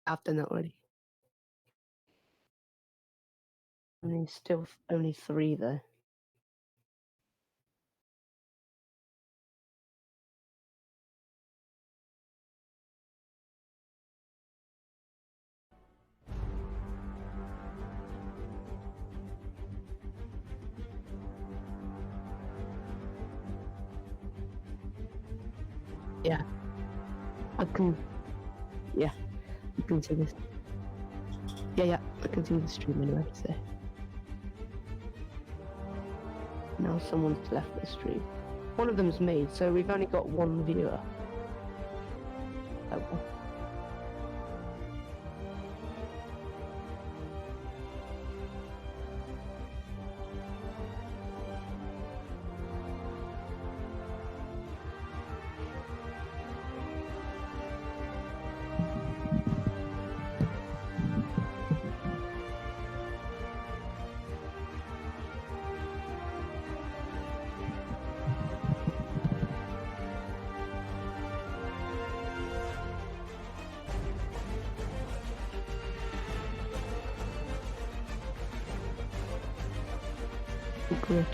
I've done that already. Still only 3 though. Yeah. I can see this. Yeah, I can see the stream anyway, so. Now someone's left the stream. One of them's me, so we've only got 1 viewer. Oh, well. Good.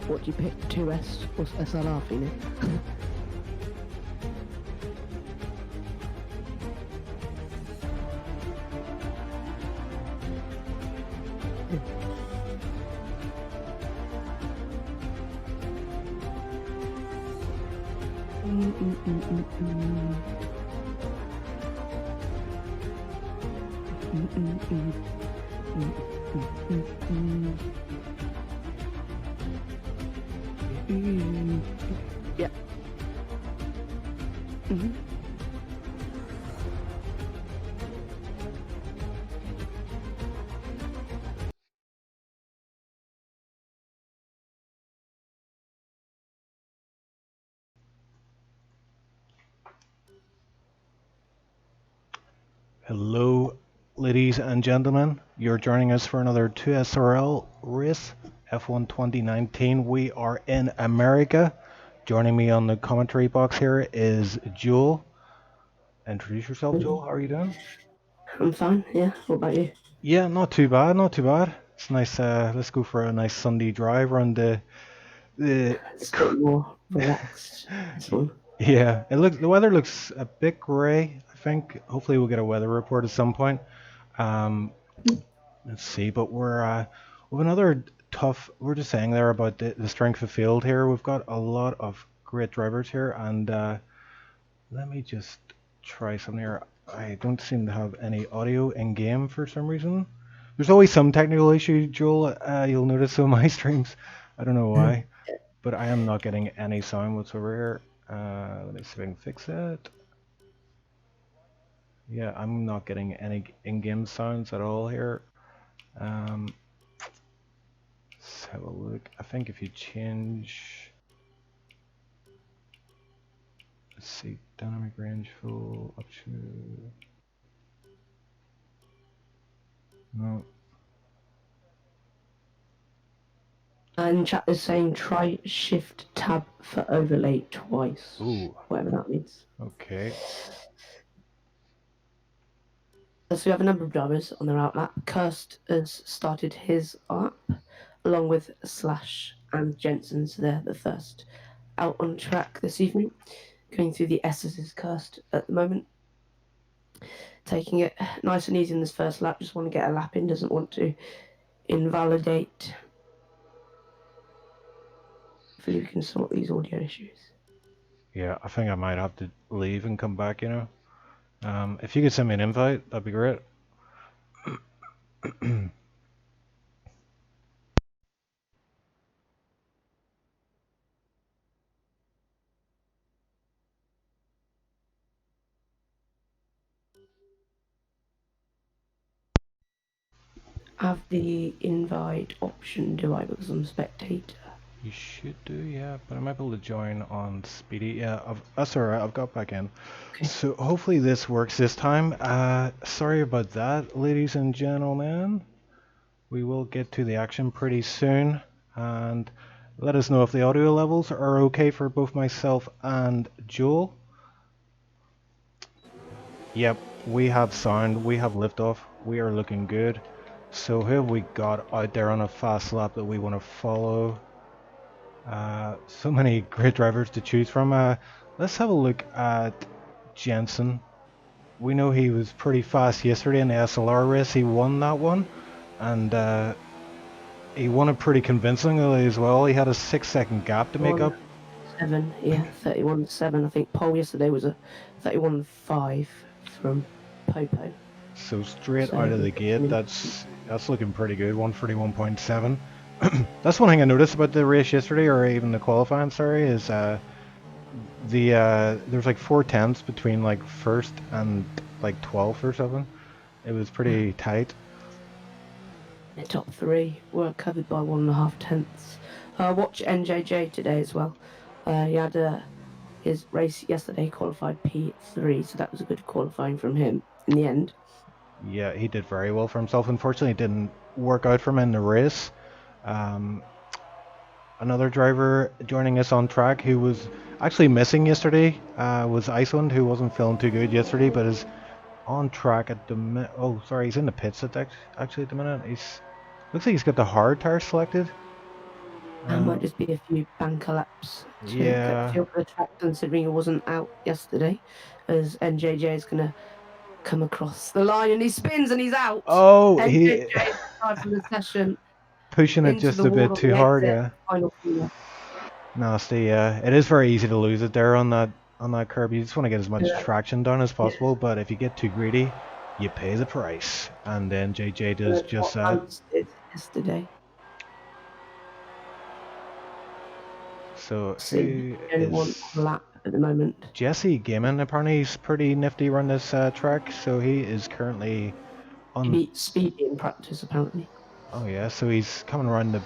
What do you pick? 2S or SLR, Phoenix? Yeah. Hello, ladies and gentlemen. You're joining us for another 2SRL race, F1 2019. We are in America. Joining me on the commentary box here is Joel. Introduce yourself, Joel. How are you doing? I'm fine, yeah. What about you? Yeah, not too bad, not too bad. It's nice. Let's go for a nice Sunday drive around the. It's a bit more relaxed. It's fun. Yeah, the weather looks a bit grey. I think hopefully we'll get a weather report at some point. Let's see, but With another tough, we're just saying there about the strength of field here. We've got a lot of great drivers here, and let me just try something here. I don't seem to have any audio in game for some reason. There's always some technical issue, Joel. You'll notice on my streams. I don't know why, but I am not getting any sound whatsoever here. Let me see if I can fix that. Yeah, I'm not getting any in-game sounds at all here. Let's have a look. I think if you change, let's see, dynamic range full up to, no. And chat is saying try shift tab for overlay twice. Ooh. Whatever that means. Okay. So we have a number of drivers on their outlap. Kirst has started his lap, along with Slash and Jensen, so they're the first out on track this evening. Going through the S's is Kirst at the moment. Taking it nice and easy in this first lap, just want to get a lap in, doesn't want to invalidate. Hopefully we can sort these audio issues. Yeah, I think I might have to leave and come back, you know. If you could send me an invite, that'd be great. Have the invite option, do I, because I'm spectator? You should do, yeah, but I might be able to join on Speedy. Yeah, that's alright, I've got back in. Okay. So hopefully this works this time. Sorry about that, ladies and gentlemen. We will get to the action pretty soon, and let us know if the audio levels are okay for both myself and Joel. Yep, we have sound, we have liftoff, we are looking good. So who have we got out there on a fast lap that we want to follow? So many great drivers to choose from. Let's have a look at Jensen. We know he was pretty fast yesterday in the SLR race. He won that one, and he won it pretty convincingly as well. He had a 6-second gap to make up. 7, yeah, 31.7. I think pole yesterday was a 31.5 from Popo. So straight out of the gate, that's looking pretty good. 141.7. That's one thing I noticed about the race yesterday, or even the qualifying, sorry, is there's like 4 tenths between like first and like 12th or something. It was pretty tight. The top 3 were covered by 1.5 tenths. Watch NJJ today as well. He had his race yesterday, qualified P3, so that was a good qualifying from him in the end. Yeah, he did very well for himself. Unfortunately, it didn't work out for him in the race. Another driver joining us on track who was actually missing yesterday was Icewind, who wasn't feeling too good yesterday, but is on track at the minute. Oh, sorry, he's in the pits actually at the minute. Looks like he's got the hard tire selected. Might just be a few banker laps to yeah. feel for the track, considering he wasn't out yesterday, as NJJ is going to come across the line and he spins and he's out. Oh, NJJ from the session. Pushing it just a bit too hard, yeah. Final field. Nasty, yeah. It is very easy to lose it there on that curb. You just want to get as much traction done as possible, but if you get too greedy, you pay the price. And then JJ does just that. Yesterday. So who is lap at the moment? Jesse Gaming? Apparently he's pretty nifty around this track, so he is currently on speedy in practice apparently. Oh yeah, so he's coming around the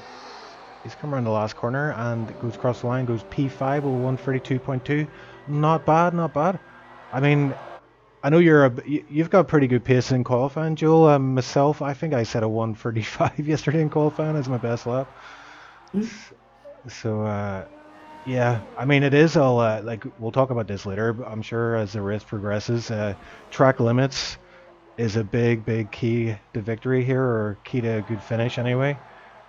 last corner and goes across the line, goes P5 with 132.2. Not bad, not bad. I mean, I know you've got pretty good pace in qualifying, Joel. Myself, I think I set a 135 yesterday in qualifying as my best lap. So yeah, I mean it is all like we'll talk about this later. But I'm sure as the race progresses, track limits is a big key to victory here, or key to a good finish anyway.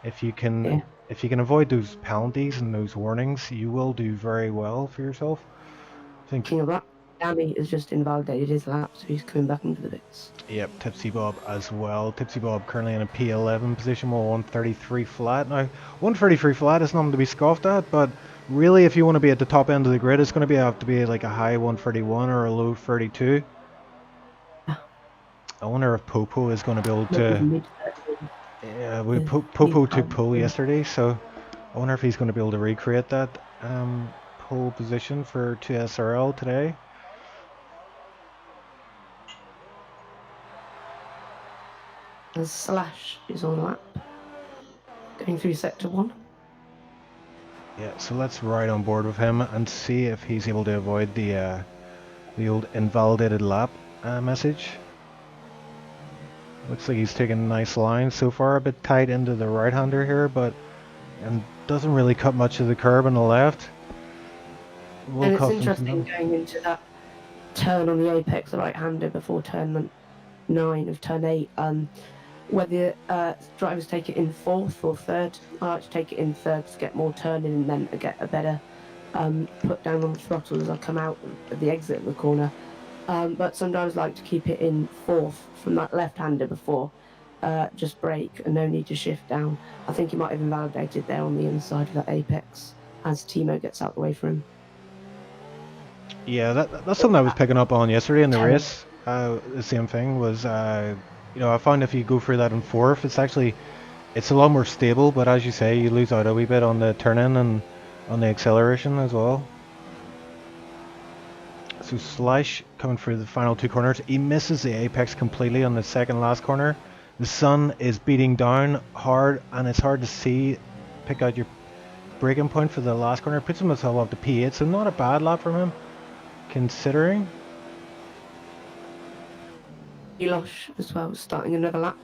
If you can avoid those penalties and those warnings, you will do very well for yourself. Thinking of that, Danny has just invalidated his lap, so he's coming back into the bits. Yep, TipsyBob as well. TipsyBob currently in a P11 position with 133 flat. Now, 133 flat is nothing to be scoffed at, but really, if you want to be at the top end of the grid, it's going to have to be like a high 131 or a low 32. I wonder if Popo is going to be able Maybe to. mid Yeah, mid Popo took pole yeah. yesterday, so I wonder if he's going to be able to recreate that pole position for 2SRL today. And Slash is on lap, going through sector 1. Yeah, so let's ride on board with him and see if he's able to avoid the old invalidated lap message. Looks like he's taking a nice line so far, a bit tight into the right-hander here, but and doesn't really cut much of the curb on the left. Will And it's cost him some interesting time. going into that turn on the apex, the right-hander before turn 9 of turn 8. Whether drivers take it in 4th or 3rd. I like to take it in 3rd to get more turning and then get a better put down on the throttle as I come out of the exit of the corner. But some drivers like to keep it in 4th from that left-hander before. Just brake and no need to shift down. I think he might have invalidated there on the inside of that apex as Thimo gets out the way for him. Yeah, that's something I was picking up on yesterday in the Terry. race. The same thing was, I found if you go through that in 4th, it's a lot more stable. But as you say, you lose out a wee bit on the turn-in and on the acceleration as well. So Slash coming through the final 2 corners, he misses the apex completely on the second last corner. The sun is beating down hard, and it's hard to see, pick out your braking point for the last corner. Puts himself up to P8, so not a bad lap from him, considering. Elosh as well, starting another lap.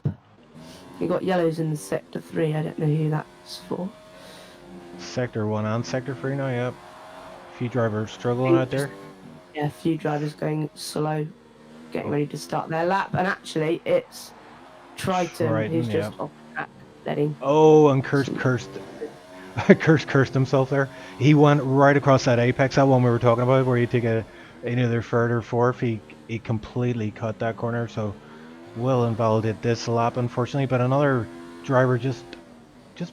You got yellows in the sector 3. I don't know who that's for. Sector 1 and Sector 3 now, yep. A few drivers struggling out there. Yeah, a few drivers going slow, getting Oh. ready to start their lap. And actually, it's Triton who's just Yep. off track, letting. Oh, and cursed himself there. He went right across that apex, that one we were talking about, where you take either 3rd or 4th. He completely cut that corner, so will invalidate this lap, unfortunately. But another driver just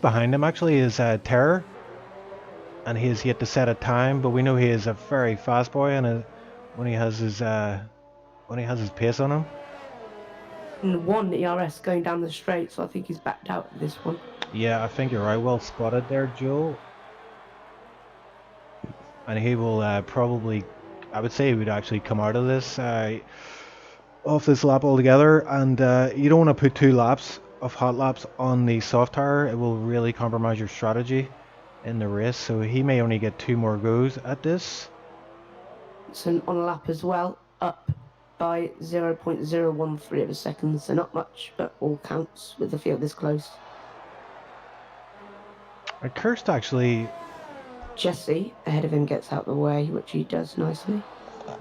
behind him actually is Terror, and he has yet to set a time. But we know he is a very fast boy, and when he has his pace on him. And 1 ERS going down the straight, so I think he's backed out of this one. Yeah, I think you're right. Well spotted there, Joel. And he will probably, I would say he would actually come out of this off this lap altogether. And you don't want to put 2 laps of hot laps on the soft tire. It will really compromise your strategy in the race. So he may only get 2 more goes at this. So on a lap as well, up by 0.013 of a second, so not much, but all counts with the field this close. And Kirst actually... Jesse ahead of him gets out the way, which he does nicely.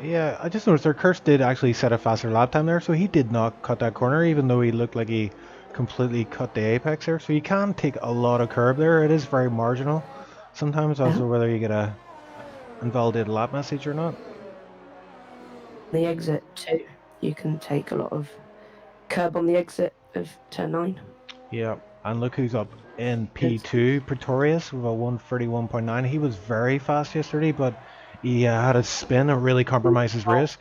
Yeah, I just noticed there Kirst did actually set a faster lap time there, so he did not cut that corner, even though he looked like he completely cut the apex there. So you can take a lot of curb there. It is very marginal sometimes as to whether you get a invalidated lap message or not. The exit too, you can take a lot of curb on the exit of turn 9. Yeah, and look who's up in P2, Pretorius with a 131.9. He was very fast yesterday, but he had a spin and really compromised his race.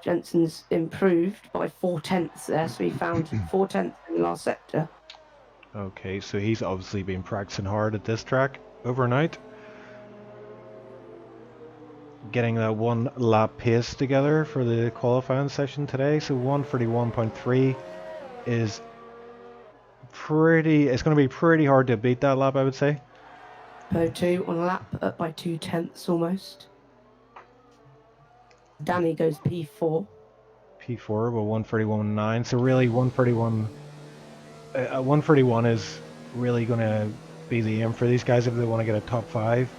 Jensen's improved by 4/10 there, so he found 4/10 in the last sector. Okay, so he's obviously been practicing hard at this track overnight. Getting that 1 lap pace together for the qualifying session today. So 131.3 is it's going to be pretty hard to beat that lap, I would say. Po2 on a lap, up by 2/10 almost. Danny goes P4. P4 with 131.9. So really 131 is really going to be the aim for these guys if they want to get a top 5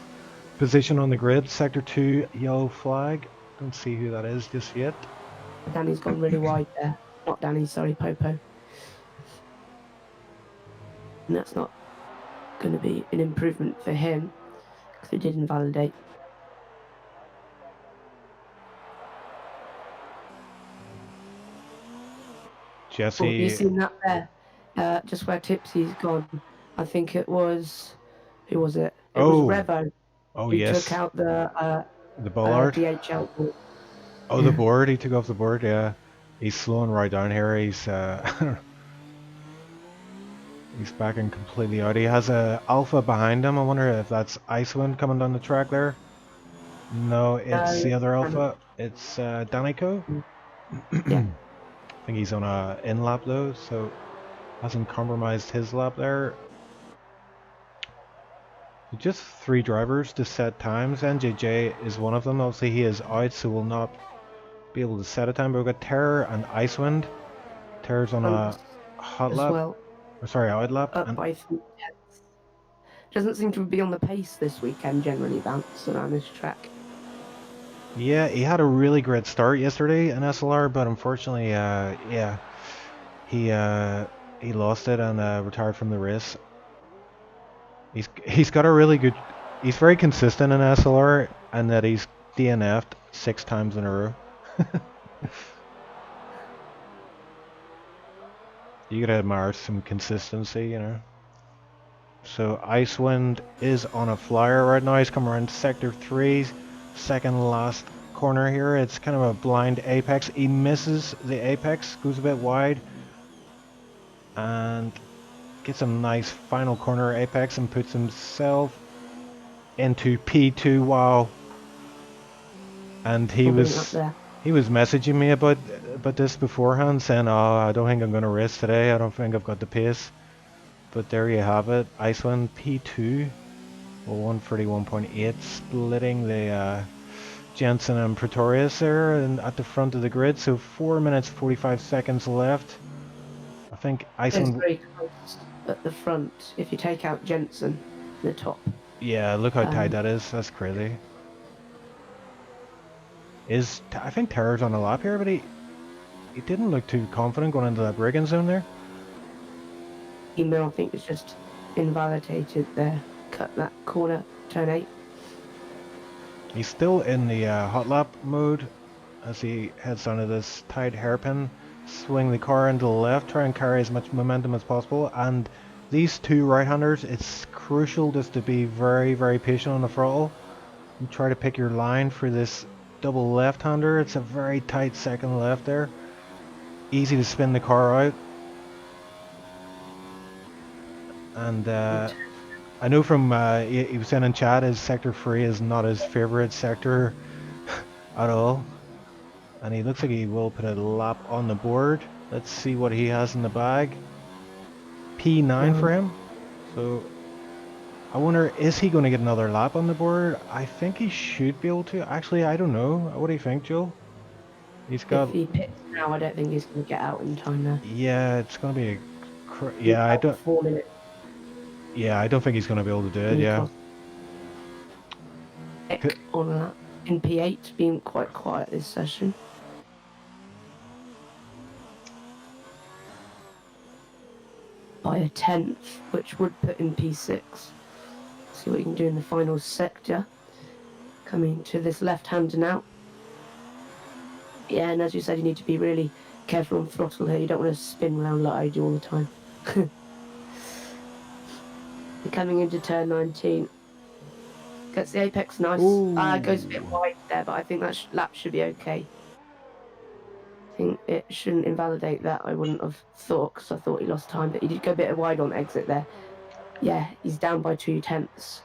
position on the grid. Sector 2 yellow flag. Don't see who that is just yet. Danny's gone really wide there. Not Danny, sorry, Popo. And that's not going to be an improvement for him because he did invalidate. Oh, you Jesse. seen that there? Just where Tipsy's gone. I think it was. Who was it? It was Oh, Revo oh who took yes, out the the bollard. DHL board. Oh, the board. He took off the board. Yeah, he's slowing right down here. He's he's backing completely out. He has a Alpha behind him. I wonder if that's Icewind coming down the track there. No, it's the other Alpha. It's Danico. Yeah. I think he's on a in lap though, so hasn't compromised his lap there. Just 3 drivers to set times. NJJ is one of them. Obviously he is out, so will not be able to set a time. But we've got Terror and Icewind. Terror's on a hot As lap, well, or sorry, out lap, up and by 3 tenths. Doesn't seem to be on the pace this weekend. Generally, Bounce around this track. yeah, he had a really great start yesterday in SLR, but unfortunately, yeah, he lost it and retired from the race. He's got a really good. He's very consistent in SLR, and that he's DNF'd 6 times in a row. You gotta admire some consistency, you know. So Icewind is on a flyer right now. He's come around sector 3, second last corner here. It's kind of a blind apex. He misses the apex, goes a bit wide, and gets a nice final corner apex and puts himself into P2. Wow. And he was messaging me about this beforehand, saying, "Oh, I don't think I'm going to race today. I don't think I've got the pace." But there you have it. Icewind P2, well, 131.8, splitting the Jensen and Pretorius there and at the front of the grid. So 4 minutes 45 seconds left. I think Icewind. It's very close at the front. If you take out Jensen, the top. Yeah, look how tight that is. That's crazy. I think Terror's on a lap here, but he didn't look too confident going into that braking zone there. Email, I think, was just invalidated there. Cut that corner, turn 8. He's still in the hot lap mode as he heads down to this tight hairpin. Swing the car into the left, try and carry as much momentum as possible. And these 2 right-handers, it's crucial just to be very, very patient on the throttle. And try to pick your line for this double left-hander. It's a very tight second left there. Easy to spin the car out. And I know from he was saying in chat, his sector 3 is not his favorite sector at all. And he looks like he will put a lap on the board. Let's see what he has in the bag. P9 for him. So I wonder, is he going to get another lap on the board? I think he should be able to. Actually, I don't know. What do you think, Joel? He's got. If he pits now, I don't think he's going to get out in time there. Yeah, it's going to be yeah, I don't. 4 minutes. Yeah, I don't think he's going to be able to do it. Yeah. On that in P8, being quite quiet this session. By a 10th, which would put in P6. See what you can do in the final sector. Coming to this left-hander now. Yeah, and as you said, you need to be really careful on throttle here. You don't want to spin around like I do all the time. Coming into turn 19. Gets the apex nice. Goes a bit wide there, but I think that lap should be okay. I think it shouldn't invalidate that. I wouldn't have thought, because I thought he lost time, but he did go a bit wide on exit there. Yeah, he's down by 2 tenths.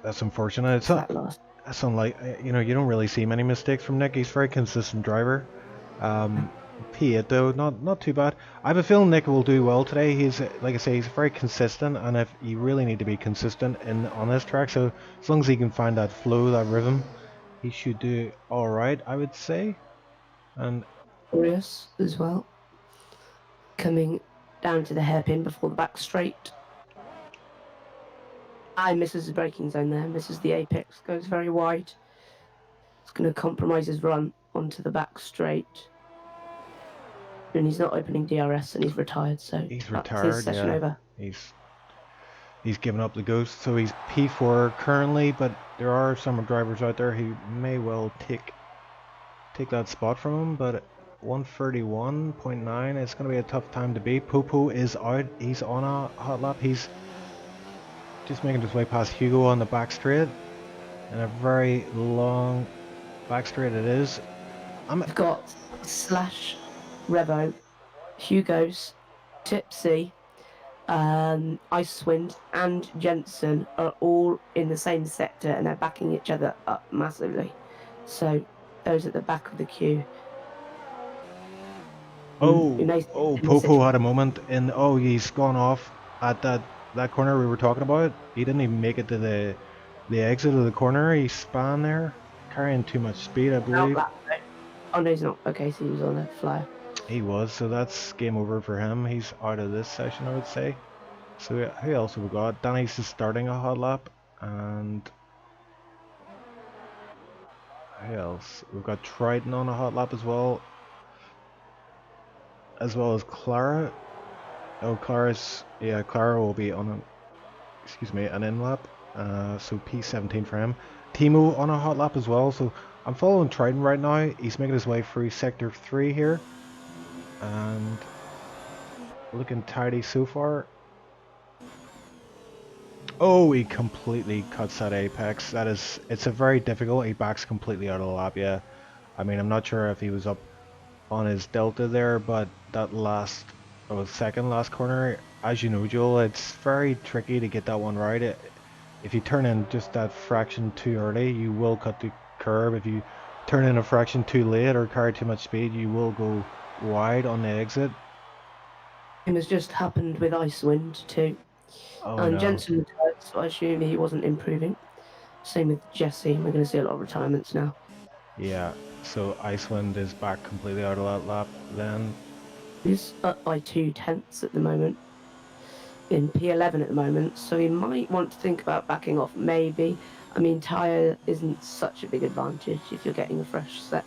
That's unfortunate. That's unlike, you know, you don't really see many mistakes from Nick. He's a very consistent driver. P8 though, not too bad. I have a feeling Nick will do well today. He's, like I say, he's very consistent, and if you really need to be consistent on this track, so as long as he can find that flow, that rhythm, he should do all right, I would say. And Glorious as well. Coming down to the hairpin before the back straight. Misses the braking zone there, misses the apex, goes very wide. It's going to compromise his run onto the back straight. And he's not opening DRS, and he's retired, so he's retired. His session over. He's given up the ghost, so he's P4 currently, but there are some drivers out there who may well take that spot from him, but 131.9. It's going to be a tough time to beat. Poo is out. He's on a hot lap. He's just making his way past Hugo on the back straight. And a very long back straight it is. We've got Slash, Revo, Hugo's, Tipsy, Icewind, and Jensen are all in the same sector, and they're backing each other up massively. So those at the back of the queue. Popo had a moment and he's gone off at that corner we were talking about. He didn't even make it to the exit of the corner. He spun there, carrying too much speed, I believe. Oh no, he's not. Okay, so he was on a flyer. He was, so that's game over for him. He's out of this session, I would say. So who else have we got? Danny's just starting a hot lap, and who else? We've got Triton on a hot lap as well as Clara. Oh, Clara will be on an in lap. So P17 for him. Thimo on a hot lap as well. So I'm following Triton right now. He's making his way through sector 3 here, and looking tidy so far. Oh, he completely cuts that apex. It's a very difficult. He backs completely out of the lap. Yeah, I mean, I'm not sure if he was up on his delta there, but that second last corner, as you know, Joel, it's very tricky to get that one right. If you turn in just that fraction too early, you will cut the curb. If you turn in a fraction too late or carry too much speed, you will go wide on the exit. It has just happened with Icewind too. Oh, and no. Jensen retired, so I assume he wasn't improving. Same with Jesse. We're going to see a lot of retirements now. Yeah, so Icewind is back completely out of that lap then. He's up by 2/10 at the moment. In P11 at the moment, so he might want to think about backing off, maybe. I mean, tyre isn't such a big advantage if you're getting a fresh set,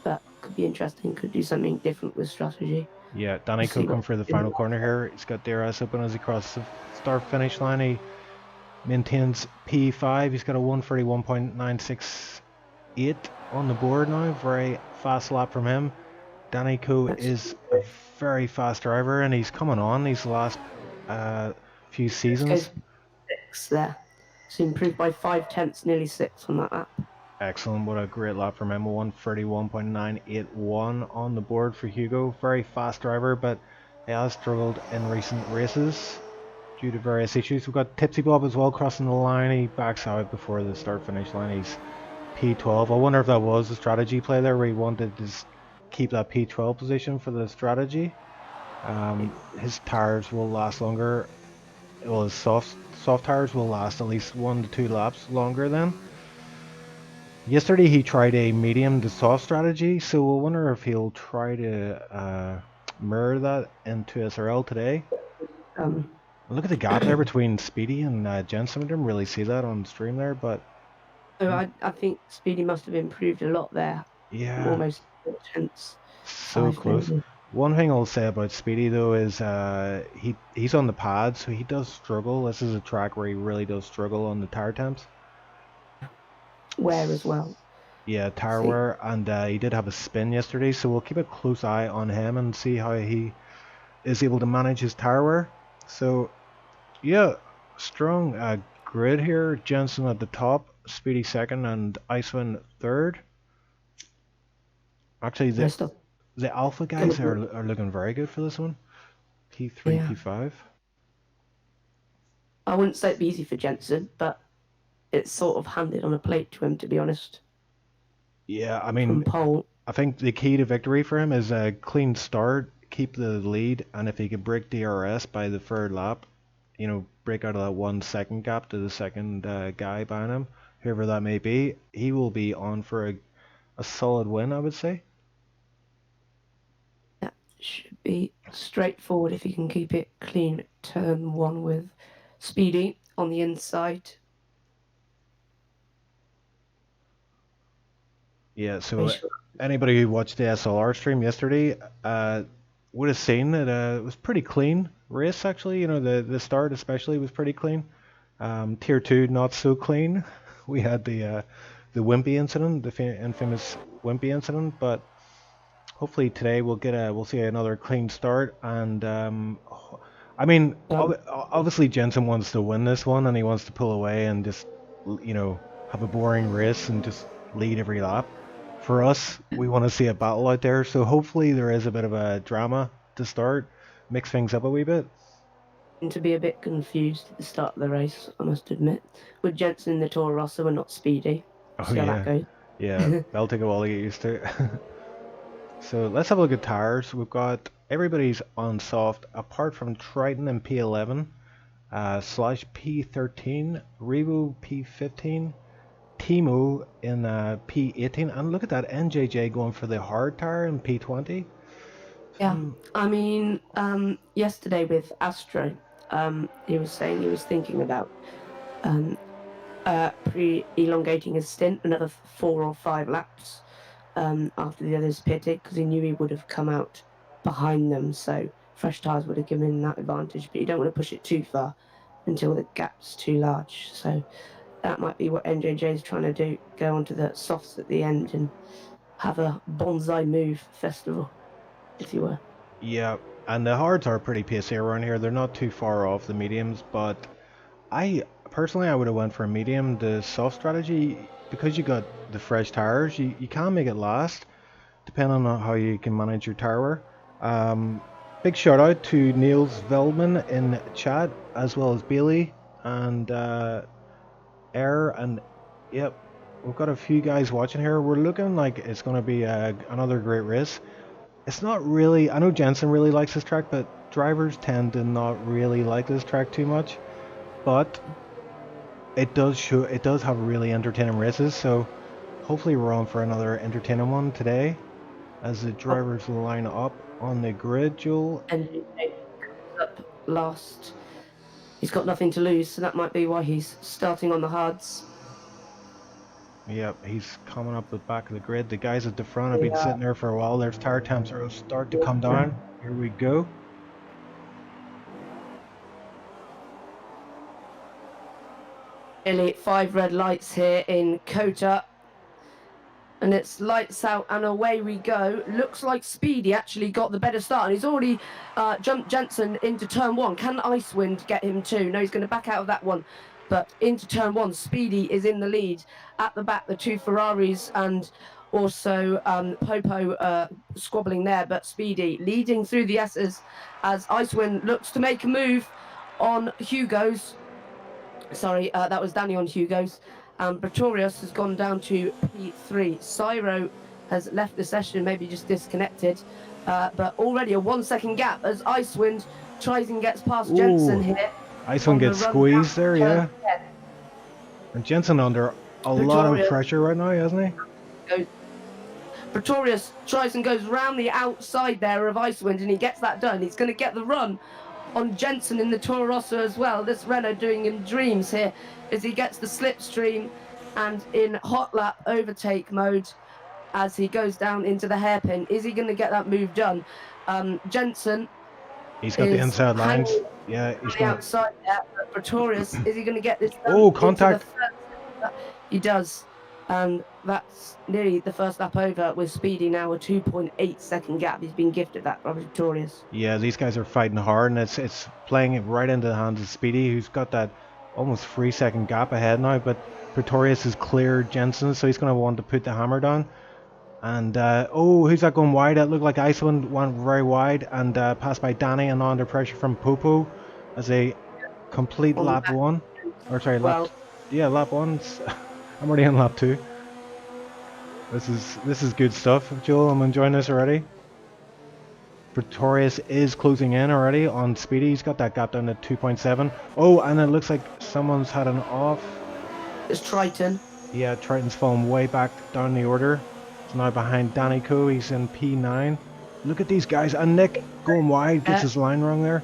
but could be interesting, could do something different with strategy. Yeah, Danny could come for the final corner here. He's got DRS open as he crosses the start-finish line. He maintains P5. He's got a 131.968 on the board now. Very fast lap from him. Danny is a very fast driver, and he's coming on these last few seasons. 6 there. So improved by 5/10, nearly 6 on that lap. Excellent, what a great lap from him. 131.981 on the board for Hugo. Very fast driver, but he has struggled in recent races due to various issues. We've got TipsyBob as well crossing the line. He backs out before the start-finish line. He's P12. I wonder if that was a strategy play there where he wanted to keep that P12 position for the strategy. His tires will last longer. Well, his soft tires will last at least 1 to 2 laps longer then. Yesterday he tried a medium to soft strategy, so we'll wonder if he'll try to mirror that in 2SRL today. Look at the gap there between Speedy and Jensen. I didn't really see that on stream there, but I think Speedy must have improved a lot there. Yeah, almost 4/10. So close. Maybe. One thing I'll say about Speedy though is he's on the pad, so he does struggle. This is a track where he really does struggle on the tire temps. Wear as well. Yeah, tire wear, and he did have a spin yesterday, so we'll keep a close eye on him and see how he is able to manage his tire wear. So, yeah, strong grid here. Jensen at the top, Speedy second, and Icewind third. Actually, the Alpha guys are looking very good for this one. P3, yeah. P5. I wouldn't say it'd be easy for Jensen, but it's sort of handed on a plate to him, to be honest. Yeah, I mean, I think the key to victory for him is a clean start, keep the lead, and if he can break DRS by the third lap, you know, break out of that 1 second gap to the second guy behind him, whoever that may be, he will be on for a solid win, I would say. That should be straightforward if he can keep it clean. Turn 1 with Speedy on the inside. Yeah, so anybody who watched the SLR stream yesterday would have seen that it was pretty clean race actually. You know, the start especially was pretty clean. Tier 2 not so clean. We had the Wimpy incident, the infamous Wimpy incident, but hopefully today we'll see another clean start. And I mean, Um, obviously Jensen wants to win this one, and he wants to pull away and just have a boring race and just lead every lap. For us, we want to see a battle out there, so hopefully there is a bit of a drama to start, mix things up a wee bit. to be a bit confused at the start of the race, I must admit. With Jensen in the Toro Rosso, we're not speedy. Oh See how that yeah, goes. yeah, that'll take a while to get used to. So let's have a look at tires. We've got everybody's on soft apart from Triton in P11, Slash P13, Revo P15, Thimo in P18, and look at that NJJ going for the hard tire in P20. Yeah, I mean, yesterday with Astro, he was saying he was thinking about elongating his stint another 4 or 5 laps after the others pitted because he knew he would have come out behind them. So fresh tyres would have given him that advantage, but you don't want to push it too far until the gap's too large. So that might be what NJJ is trying to do, go onto the softs at the end and have a bonsai move festival, if you were. Yeah, and the hards are pretty pacey around here. They're not too far off the mediums, but I personally I would have went for a medium. The soft strategy, because you got the fresh tires, you can make it last, depending on how you can manage your tire wear. Big shout out to Niels Veldman in chat, as well as Bailey and Air, and yep, we've got a few guys watching here. We're looking like it's going to be another great race. It's not really, I know Jensen really likes this track, but drivers tend to not really like this track too much. But it does have really entertaining races, so hopefully we're on for another entertaining one today as the drivers line up on the grid. Joel, NJJ comes up last. He's got nothing to lose, so that might be why he's starting on the hards. yep, he's coming up the back of the grid. The guys at the front have been sitting there for a while. Their tire temps are start to come down. Here we go. Nearly 5 red lights here in Kota. And it's lights out and away we go. Looks like Speedy actually got the better start, and he's already jumped Jensen into turn 1. Can Icewind get him too? No, he's going to back out of that one. But into turn 1, Speedy is in the lead. At the back, the 2 Ferraris and also Popo squabbling there, but Speedy leading through the S's as Icewind looks to make a move on Hugo's. Sorry, that was Danny on Hugo's. Pretorius has gone down to P3. Cyro has left the session, maybe just disconnected. But already a 1 second gap as Icewind tries and gets past Jensen here. Icewind gets squeezed there, yeah. And Jensen under a lot of pressure right now, hasn't he? Pretorius tries and goes round the outside there of Icewind, and he gets that done. He's going to get the run on Jensen in the Toro Rosso as well. This Renault doing him dreams here as he gets the slipstream and in hot lap overtake mode as he goes down into the hairpin. Is he going to get that move done? Jensen, he's got the inside lines. Yeah, he's the outside there. But Pretorius, is he going to get this done? Oh, contact! He does. And that's nearly the first lap over with Speedy now a 2.8 second gap. He's been gifted that by Pretorius. Yeah, these guys are fighting hard, and it's playing it right into the hands of Speedy, who's got that almost 3 second gap ahead now. But Pretorius has cleared Jensen, so he's going to want to put the hammer down. And oh, who's that going wide? That looked like Icewind went very wide and passed by Danny, and under pressure from Popo as a complete lap 1. Or sorry, lap 1. I'm already on lap 2. This is good stuff, Joel. I'm enjoying this already. Pretorius is closing in already on Speedy. He's got that gap down to 2.7. Oh, and it looks like someone's had an off. It's Triton. Yeah, Triton's fallen way back down the order. He's now behind Danny Co. He's in P9. Look at these guys. And Nick going wide, gets his line wrong there.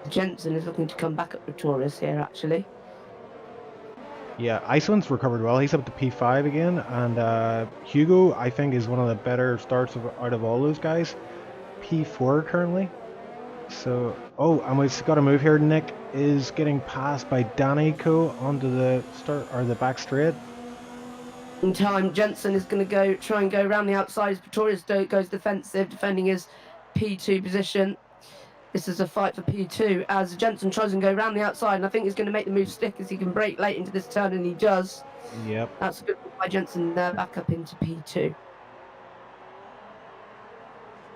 Jensen is looking to come back at Pretorius here, actually. Yeah, Icewind's recovered well. He's up to P5 again. And Hugo, I think, is one of the better starts out of all those guys. P4 currently. So, oh, and we've got a move here. Nick is getting passed by Danny Co. onto the start or the back straight. In time, Jensen is going to try and go around the outside as Pretorius goes defensive, defending his P2 position. This is a fight for P2 as Jensen tries and go around the outside, and I think he's going to make the move stick as he can break late into this turn, and he does. Yep. That's a good one by Jensen there, back up into P2.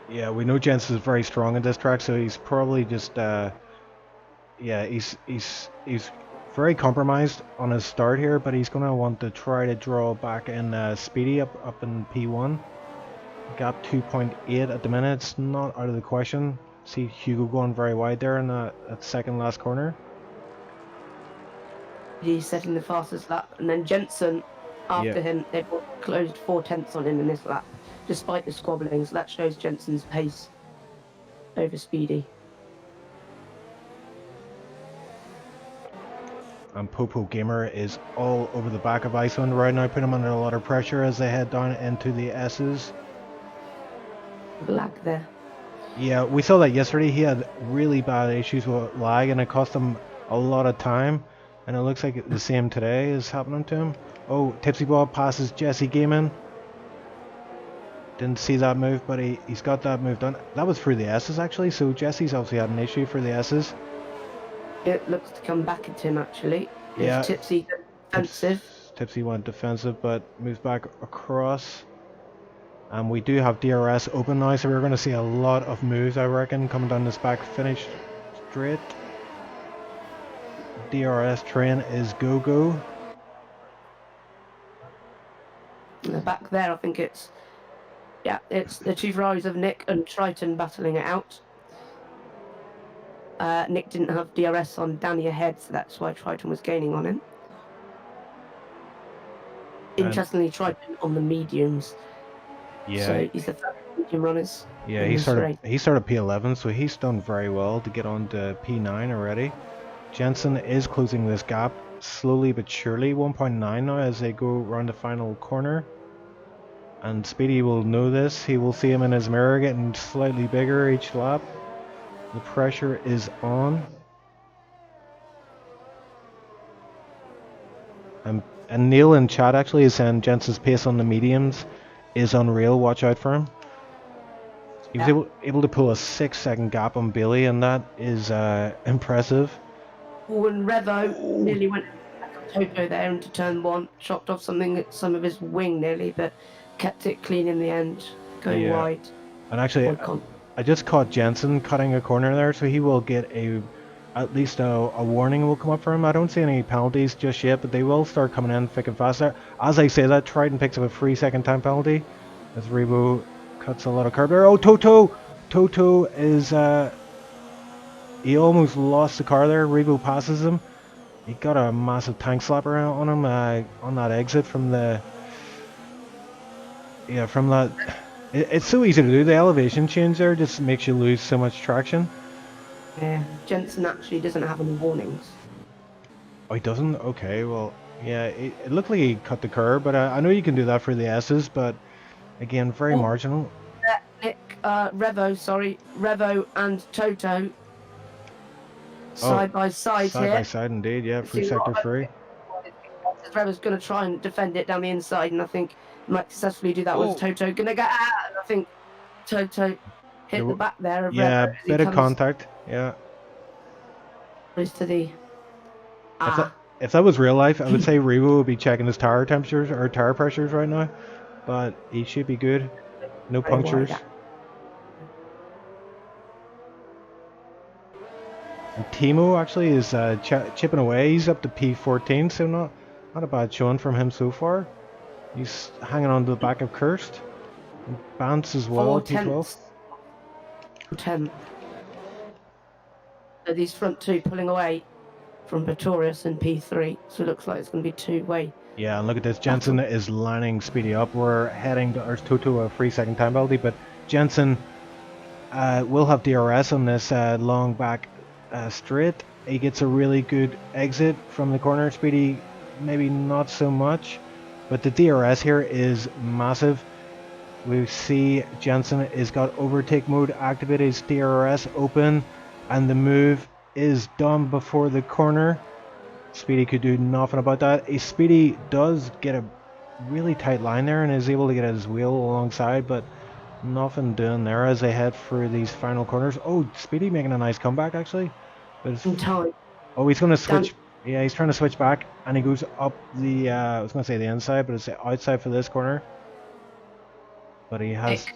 Yeah, we know Jensen is very strong in this track, so he's probably just yeah, he's very compromised on his start here, but he's gonna want to try to draw back in Speedy up in P1. Gap 2.8 at the minute. It's not out of the question. See Hugo going very wide there in that second last corner. He's setting the fastest lap, and then Jensen after Yeah. him. They've closed 4/10 on him in this lap, despite the squabbling. So that shows Jensen's pace over Speedy. And Popo Gamer is all over the back of Icewind right now, putting him under a lot of pressure as they head down into the S's. Lag there. Yeah, we saw that yesterday. He had really bad issues with lag, and it cost him a lot of time. And it looks like the same today is happening to him. Oh, TipsyBob passes Jesse Gaming. Didn't see that move, but he's got that move done. That was through the S's actually, so Jesse's obviously had an issue for the S's. It looks to come back at him actually. Yeah. Tipsy defensive. Tipsy went defensive, but moves back across. And we do have DRS open now, so we're going to see a lot of moves, I reckon, coming down this back finish straight. DRS train is go-go. Back there, I think it's the two Ferraris of Nick and Triton battling it out. Nick didn't have DRS on Danny ahead, so that's why Triton was gaining on him. Interestingly, Triton on the mediums. Yeah. So he's the first medium runners. Yeah, he started P11, so he's done very well to get on to P9 already. Jensen is closing this gap slowly but surely, 1.9 now as they go around the final corner. And Speedy will know this. He will see him in his mirror getting slightly bigger each lap. The pressure is on. And Neil in chat actually is saying Jensen's pace on the mediums is unreal. Watch out for him. He was able to pull a 6-second gap on Bailey, and that is impressive. Oh, and Revo nearly went back on Toto there into turn 1, chopped off some of his wing nearly, but kept it clean in the end, going wide. And actually, I just caught Jensen cutting a corner there, so he will get at least a warning will come up for him. I don't see any penalties just yet, but they will start coming in thick and fast there. As I say that, Triton picks up a 3-second time penalty as Rebo cuts a lot of curb there. Oh, Toto is he almost lost the car there. Rebo passes him. He got a massive tank slapper on him on that exit from the from that. It's so easy to do. The elevation change there just makes you lose so much traction. Yeah, Jensen actually doesn't have any warnings. Oh, he doesn't? Okay, well, yeah, it looked like he cut the curb, but I know you can do that for the S's, but again, very marginal. Nick, Revo and Toto side by side here. Side by side, indeed, yeah, free sector free. Revo's going to try and defend it down the inside, and I think he might successfully do that. Was Toto going to get out? And I think Toto hit the back there of Revo. Bit of contact, yeah. Close to the... If that was real life, I would say Revo would be checking his tire temperatures or tire pressures right now, but he should be good. No punctures. And Thimo actually is chipping away. He's up to P14, so not a bad showing from him so far. He's hanging on to the back of Kirst. And Bance as well, P12. 10. So these front two pulling away from Pretorius and P3, so it looks like it's going to be two-way. Yeah, and look at this. Jensen is lining Speedy up. We're heading to Toto a 3-second time penalty, but Jensen will have DRS on this long back straight. He gets a really good exit from the corner. Speedy maybe not so much, but the DRS here is massive. We see Jensen has got overtake mode activated, his DRS open, and the move is done before the corner. Speedy could do nothing about that. Speedy does get a really tight line there and is able to get his wheel alongside, but nothing doing there as they head through these final corners. Oh, Speedy making a nice comeback actually. But In time. oh, he's going to Dan switch. Yeah, he's trying to switch back and he goes up the, I was going to say the inside, but it's the outside for this corner. But he has. Nick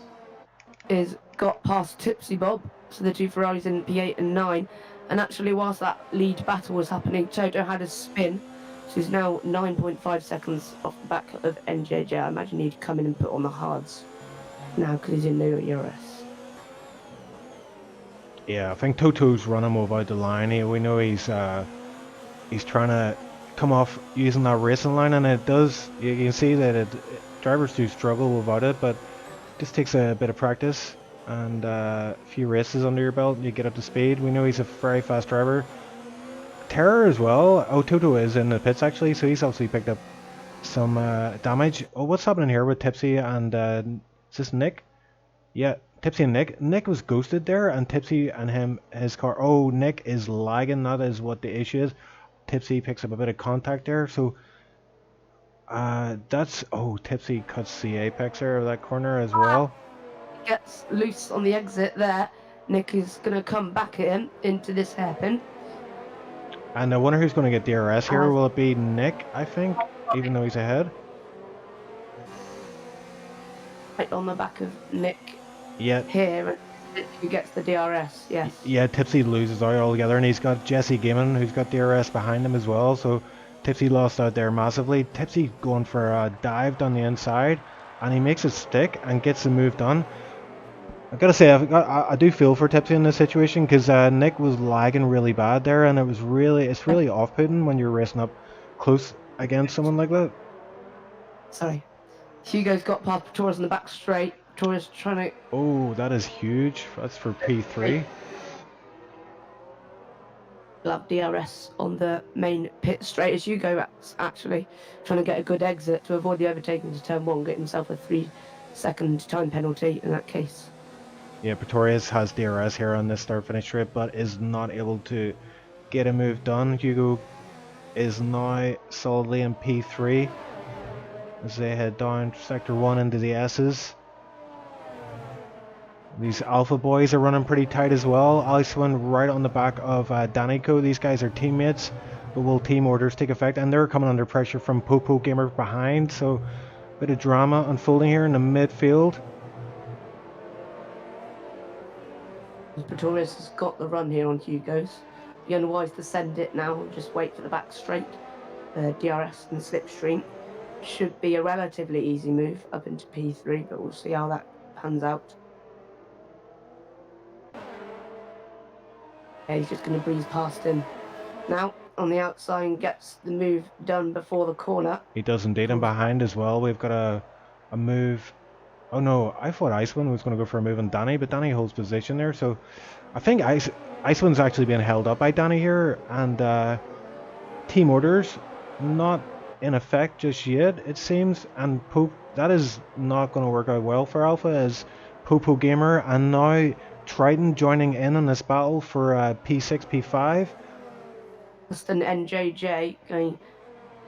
is got past TipsyBob, so the two Ferraris in P8 and 9. And actually, whilst that lead battle was happening, Toto had a spin. So he's now 9.5 seconds off the back of NJJ. I imagine he'd come in and put on the hards now because he's in no ERS. Yeah, I think Toto's running without the line here. We know he's trying to come off using that racing line, and it does. You can see that drivers do struggle without it, but it just takes a bit of practice and a few races under your belt, and you get up to speed. We know he's a very fast driver. Terror as well. Oh, Toto is in the pits actually, so he's obviously picked up some damage. Oh, what's happening here with Tipsy and is this Nick? Yeah, Tipsy and Nick. Nick was ghosted there, and Tipsy and his car. Oh, Nick is lagging. That is what the issue is. Tipsy picks up a bit of contact there, so that's. Oh, Tipsy cuts the apex there of that corner as well. Gets loose on the exit there. Nick is going to come back at him into this hairpin. And I wonder who's going to get DRS here. Will it be Nick, I think, even though he's ahead? Right on the back of Nick. Yeah. Here, who gets the DRS, yes. Yeah, Tipsy loses out altogether, and he's got Jesse Gaiman, who's got DRS behind him as well, so Tipsy lost out there massively. Tipsy going for a dive down the inside, and he makes it stick and gets the move done. I've got to say, I do feel for Tipsy in this situation, because Nick was lagging really bad there, and it's really off-putting when you're racing up close against someone like that. Sorry. Hugo's got past Pretorius in the back straight. Pretorius trying to... Oh, that is huge. That's for P3. We'll have DRS on the main pit straight as Hugo actually trying to get a good exit to avoid the overtaking to turn 1, get himself a 3-second time penalty in that case. Yeah, Pretorius has DRS here on this start-finish strip, but is not able to get a move done. Hugo is now solidly in P3 as they head down Sector 1 into the S's. These Alpha boys are running pretty tight as well. Icewind right on the back of Danico. These guys are teammates, but will team orders take effect? And they're coming under pressure from Popo Gamer behind, so a bit of drama unfolding here in the midfield. Pretorius has got the run here on Hugo's. Be unwise to send it now, just wait for the back straight. DRS and slipstream should be a relatively easy move up into P3, but we'll see how that pans out. Yeah, he's just going to breeze past him. Now, on the outside, and gets the move done before the corner. He does indeed, and behind as well. We've got a move. Oh no, I thought Icewind was going to go for a move on Danny, but Danny holds position there. So I think Icewind's actually being held up by Danny here, and team orders not in effect just yet, it seems. And that is not going to work out well for Alpha as Popo Gamer and now Triton joining in on this battle for P6, P5. Just an NJJ going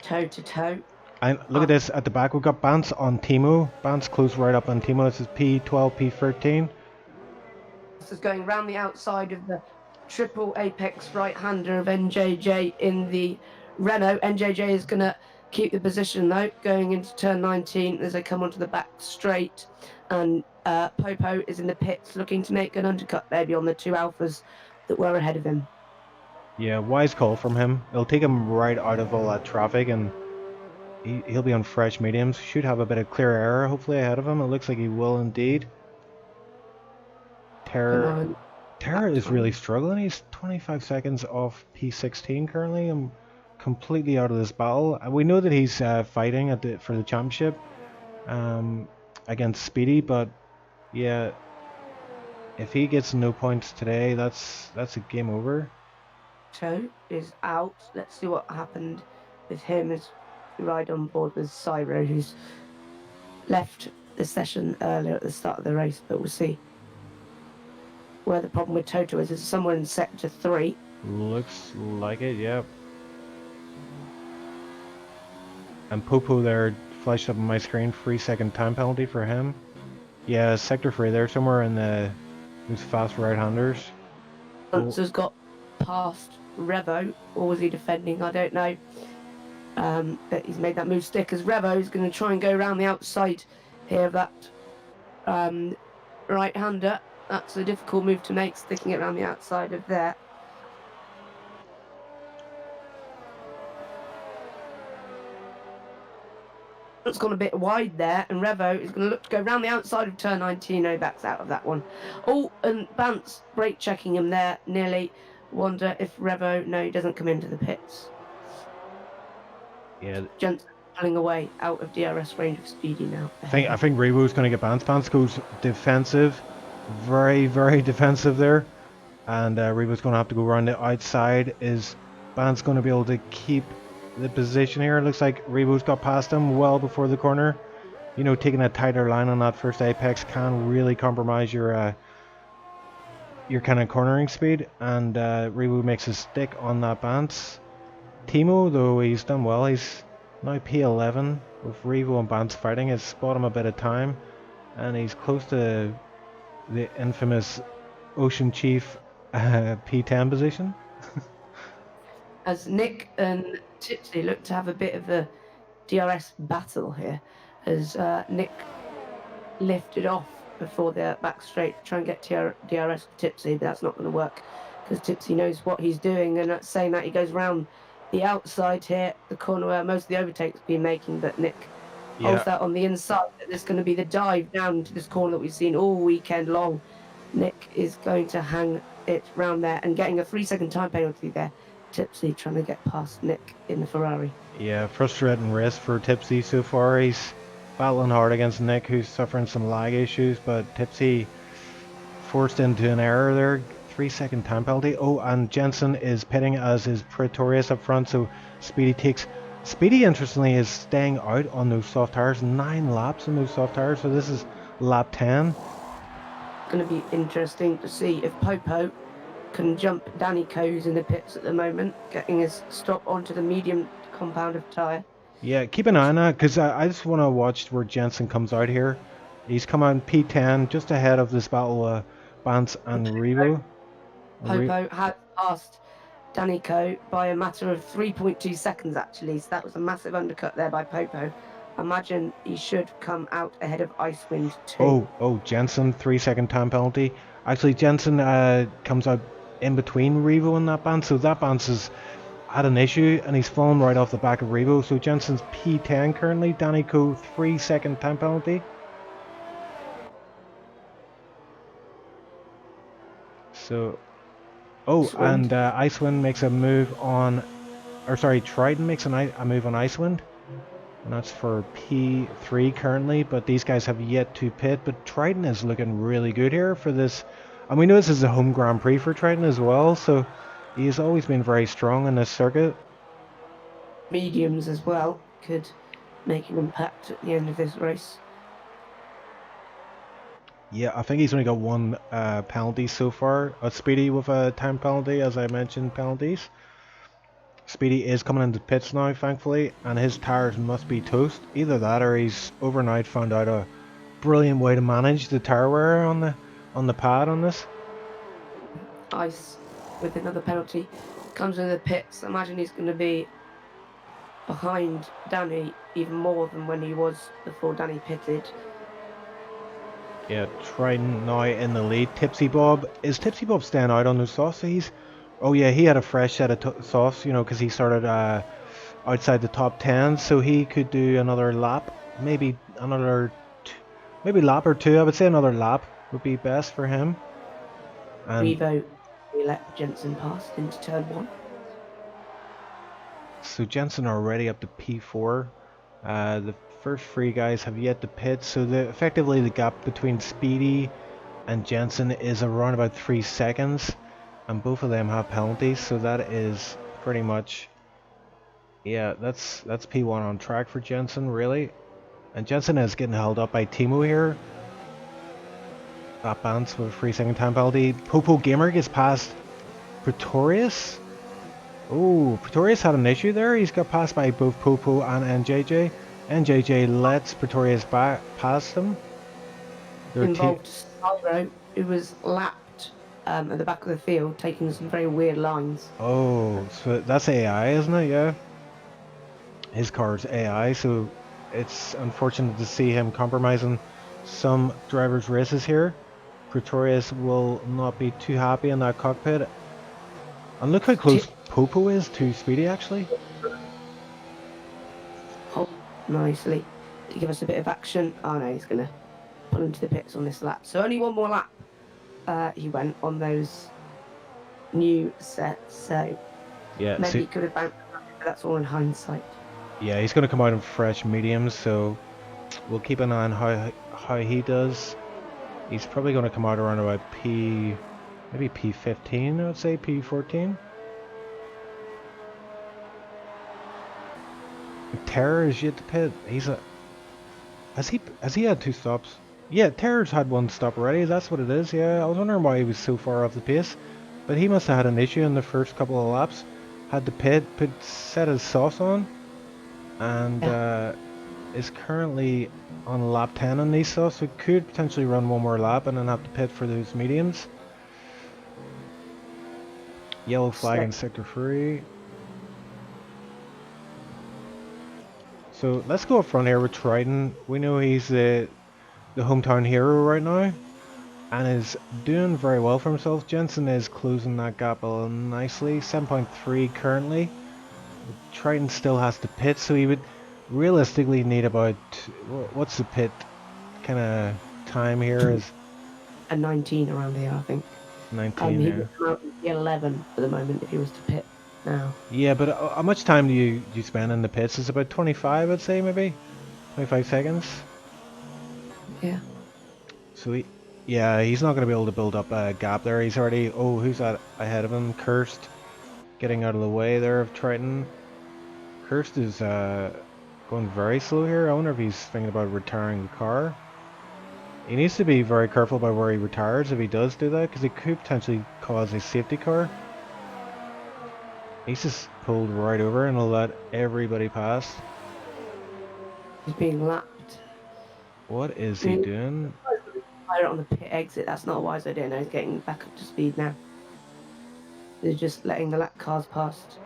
toe to toe. And look at this at the back. We've got Bance on Thimo. Bance close right up on Thimo. This is P12, P13. This is going round the outside of the triple apex right-hander of NJJ in the Renault. NJJ is going to keep the position though, going into turn 19 as they come onto the back straight. And Popo is in the pits looking to make an undercut maybe on the two Alphas that were ahead of him. Yeah, wise call from him. It'll take him right out of all that traffic, and he'll be on fresh mediums. Should have a bit of clear air hopefully ahead of him. It looks like he will indeed. Terror is really struggling. He's 25 seconds off P16 currently. I'm completely out of this battle. We know that he's fighting for the championship against Speedy, but yeah, if he gets no points today, that's a game over. Toe is out. Let's see what happened with him as we ride on board with Cyro, who's left the session earlier at the start of the race, but we'll see where the problem with Toto is. It's somewhere in sector 3. Looks like it, yeah. And Popo there flashed up on my screen. 3-second time penalty for him. Yeah, sector 3 there somewhere in the those fast right-handers. Hunter's got past Revo, or was he defending? I don't know. But he's made that move stick as Revo is going to try and go around the outside here of that right-hander. That's a difficult move to make, sticking it around the outside of there. It's gone a bit wide there, and Revo is going to look to go around the outside of turn 19. No, backs out of that one. Oh, and Bance brake checking him there nearly. Wonder if Revo, no, he doesn't come into the pits. Yeah. Jensen pulling away out of DRS range of Speedy now. I think Revo's going to get Bance. Bance goes defensive. Very, very defensive there. And Revo's going to have to go around the outside. Is Bance going to be able to keep the position here? It looks like Revo's got past him well before the corner. You know, taking a tighter line on that first apex can really compromise your kind of cornering speed. And Revo makes a stick on that Bance. Thimo, though, he's done well. He's now P11 with Revo and Bance fighting. It's bought him a bit of time, and he's close to the infamous OceanChief P10 position. As Nick and Tipsy look to have a bit of a DRS battle here, as Nick lifted off before the back straight to try and get DRS to Tipsy, but that's not going to work because Tipsy knows what he's doing, and that's saying that he goes round the outside here, the corner where most of the overtakes have been making, but Nick holds that on the inside. There's going to be the dive down to this corner that we've seen all weekend long. Nick is going to hang it round there and getting a 3-second time penalty there. Tipsy trying to get past Nick in the Ferrari. Yeah, frustrating race for Tipsy so far. He's battling hard against Nick, who's suffering some lag issues, but Tipsy forced into an error there. 3-second time penalty. Oh, and Jensen is pitting as is Pretorius up front, so Speedy takes... Speedy, interestingly, is staying out on those soft tires. 9 laps on those soft tires, so this is lap 10. Going to be interesting to see if Popo can jump Danny Coe's in the pits at the moment, getting his stop onto the medium compound of tyre. Yeah, keep an eye on that, because I just want to watch where Jensen comes out here. He's come on P10, just ahead of this battle Bance and Revo. Popo had passed Danny Coe by a matter of 3.2 seconds, actually, so that was a massive undercut there by Popo. Imagine he should come out ahead of Icewind too. Oh, Jensen, 3-second time penalty. Actually, Jensen comes out in between Revo and that Bance, so that Bance has had an issue and he's fallen right off the back of Revo. So Jensen's P10 currently. Danny Coe, 3-second time penalty. So, and Icewind makes a move on, Triton makes a move on Icewind. And that's for P3 currently, but these guys have yet to pit. But Triton is looking really good here for this. And we know this is a home Grand Prix for Triton as well, so he has always been very strong in this circuit. Mediums as well could make an impact at the end of this race. Yeah, I think he's only got 1 penalty so far. Speedy with a time penalty, as I mentioned, penalties. Speedy is coming into pits now, thankfully, and his tyres must be toast. Either that or he's overnight found out a brilliant way to manage the tyre wear on the pad on this. Ice with another penalty comes into the pits. Imagine he's going to be behind Danny even more than when he was before Danny pitted. Yeah, Triton now in the lead. TipsyBob, is TipsyBob staying out on those softs? Oh yeah, he had a fresh set of softs, you know, because he started outside the top 10, so he could do another lap, maybe lap or 2. I would say another lap would be best for him. And Revo, we let Jensen pass into turn 1. So Jensen already up to P4. The first 3 guys have yet to pit, so effectively the gap between Speedy and Jensen is around about 3 seconds. And both of them have penalties, so that is pretty much, yeah, that's P1 on track for Jensen, really. And Jensen is getting held up by Thimo here. That Bance with a 3-second time penalty. Popo Gamer gets past Pretorius. Oh, Pretorius had an issue there. He's got passed by both Popo and NJJ. NJJ lets Pretorius back past them. Involved Spyro, who was lapped at the back of the field, taking some very weird lines. Oh, so that's AI, isn't it? Yeah. His car's AI, so it's unfortunate to see him compromising some drivers' races here. Pretorius will not be too happy in that cockpit. And look how close Popo is to Speedy, actually. Hold nicely to give us a bit of action. Oh no, he's going to pull into the pits on this lap. So only one more lap he went on those new sets. So Yeah, maybe see, he could have bounced, but that's all in hindsight. yeah, he's going to come out in fresh mediums, so we'll keep an eye on how he does. He's probably going to come out around about maybe P15, I would say, P14. Terror is yet to pit. Has he had two stops? Yeah, Terror's had one stop already. That's what it is. Yeah, I was wondering why he was so far off the pace, but he must have had an issue in the first couple of laps. Had to set his sauce on, and Yeah, is currently on lap 10 on these sauce. So could potentially run one more lap and then have to pit for those mediums. Yellow flag so in sector 3. So let's go up front here with Triton. We know he's the hometown hero right now, and is doing very well for himself. Jensen is closing that gap nicely, 7.3 currently. Triton still has to pit, so he would realistically need about, what's the pit kind of time here is a 19 around here, I think. 19, He yeah. would come out with the 11 for the moment if he was to pit now. Yeah, but how much time do you spend in the pits? It's about 25, I'd say, maybe 25 seconds. Yeah. So yeah, he's not going to be able to build up a gap there. He's already, oh, who's that ahead of him? Cursed, getting out of the way there of Triton. Cursed is going very slow here. I wonder if he's thinking about retiring the car. He needs to be very careful about where he retires if he does do that, because he could potentially cause a safety car. He's just pulled right over and will let everybody pass. He's being lapped. What is I he mean, doing? fire on the pit exit, that's not a wise idea. Now he's getting back up to speed now. They're just letting the lap cars past.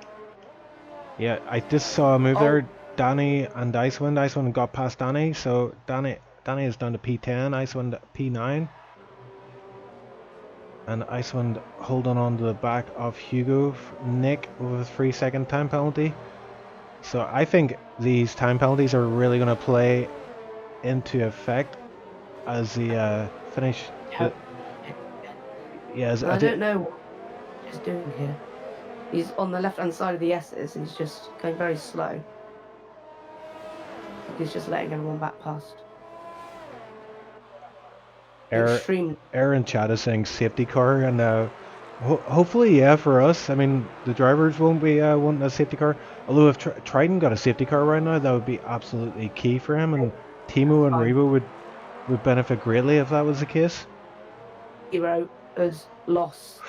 Yeah, I just saw a move Oh, there. Danny and Icewind. Icewind got past Danny, so Danny is down to P10, Icewind P9. And Icewind holding on to the back of Hugo. Nick with a 3-second time penalty. So I think these time penalties are really going to play into effect as the finish. The, yeah, I don't know what he's doing here. He's on the left-hand side of the S's and he's just going very slow. He's just letting everyone back past. Extreme. Aaron chat is saying safety car, and hopefully, yeah, for us. I mean, the drivers won't be wanting a safety car. Although if Triton got a safety car right now, that would be absolutely key for him, and Thimo and Rebo would benefit greatly if that was the case. Hero has lost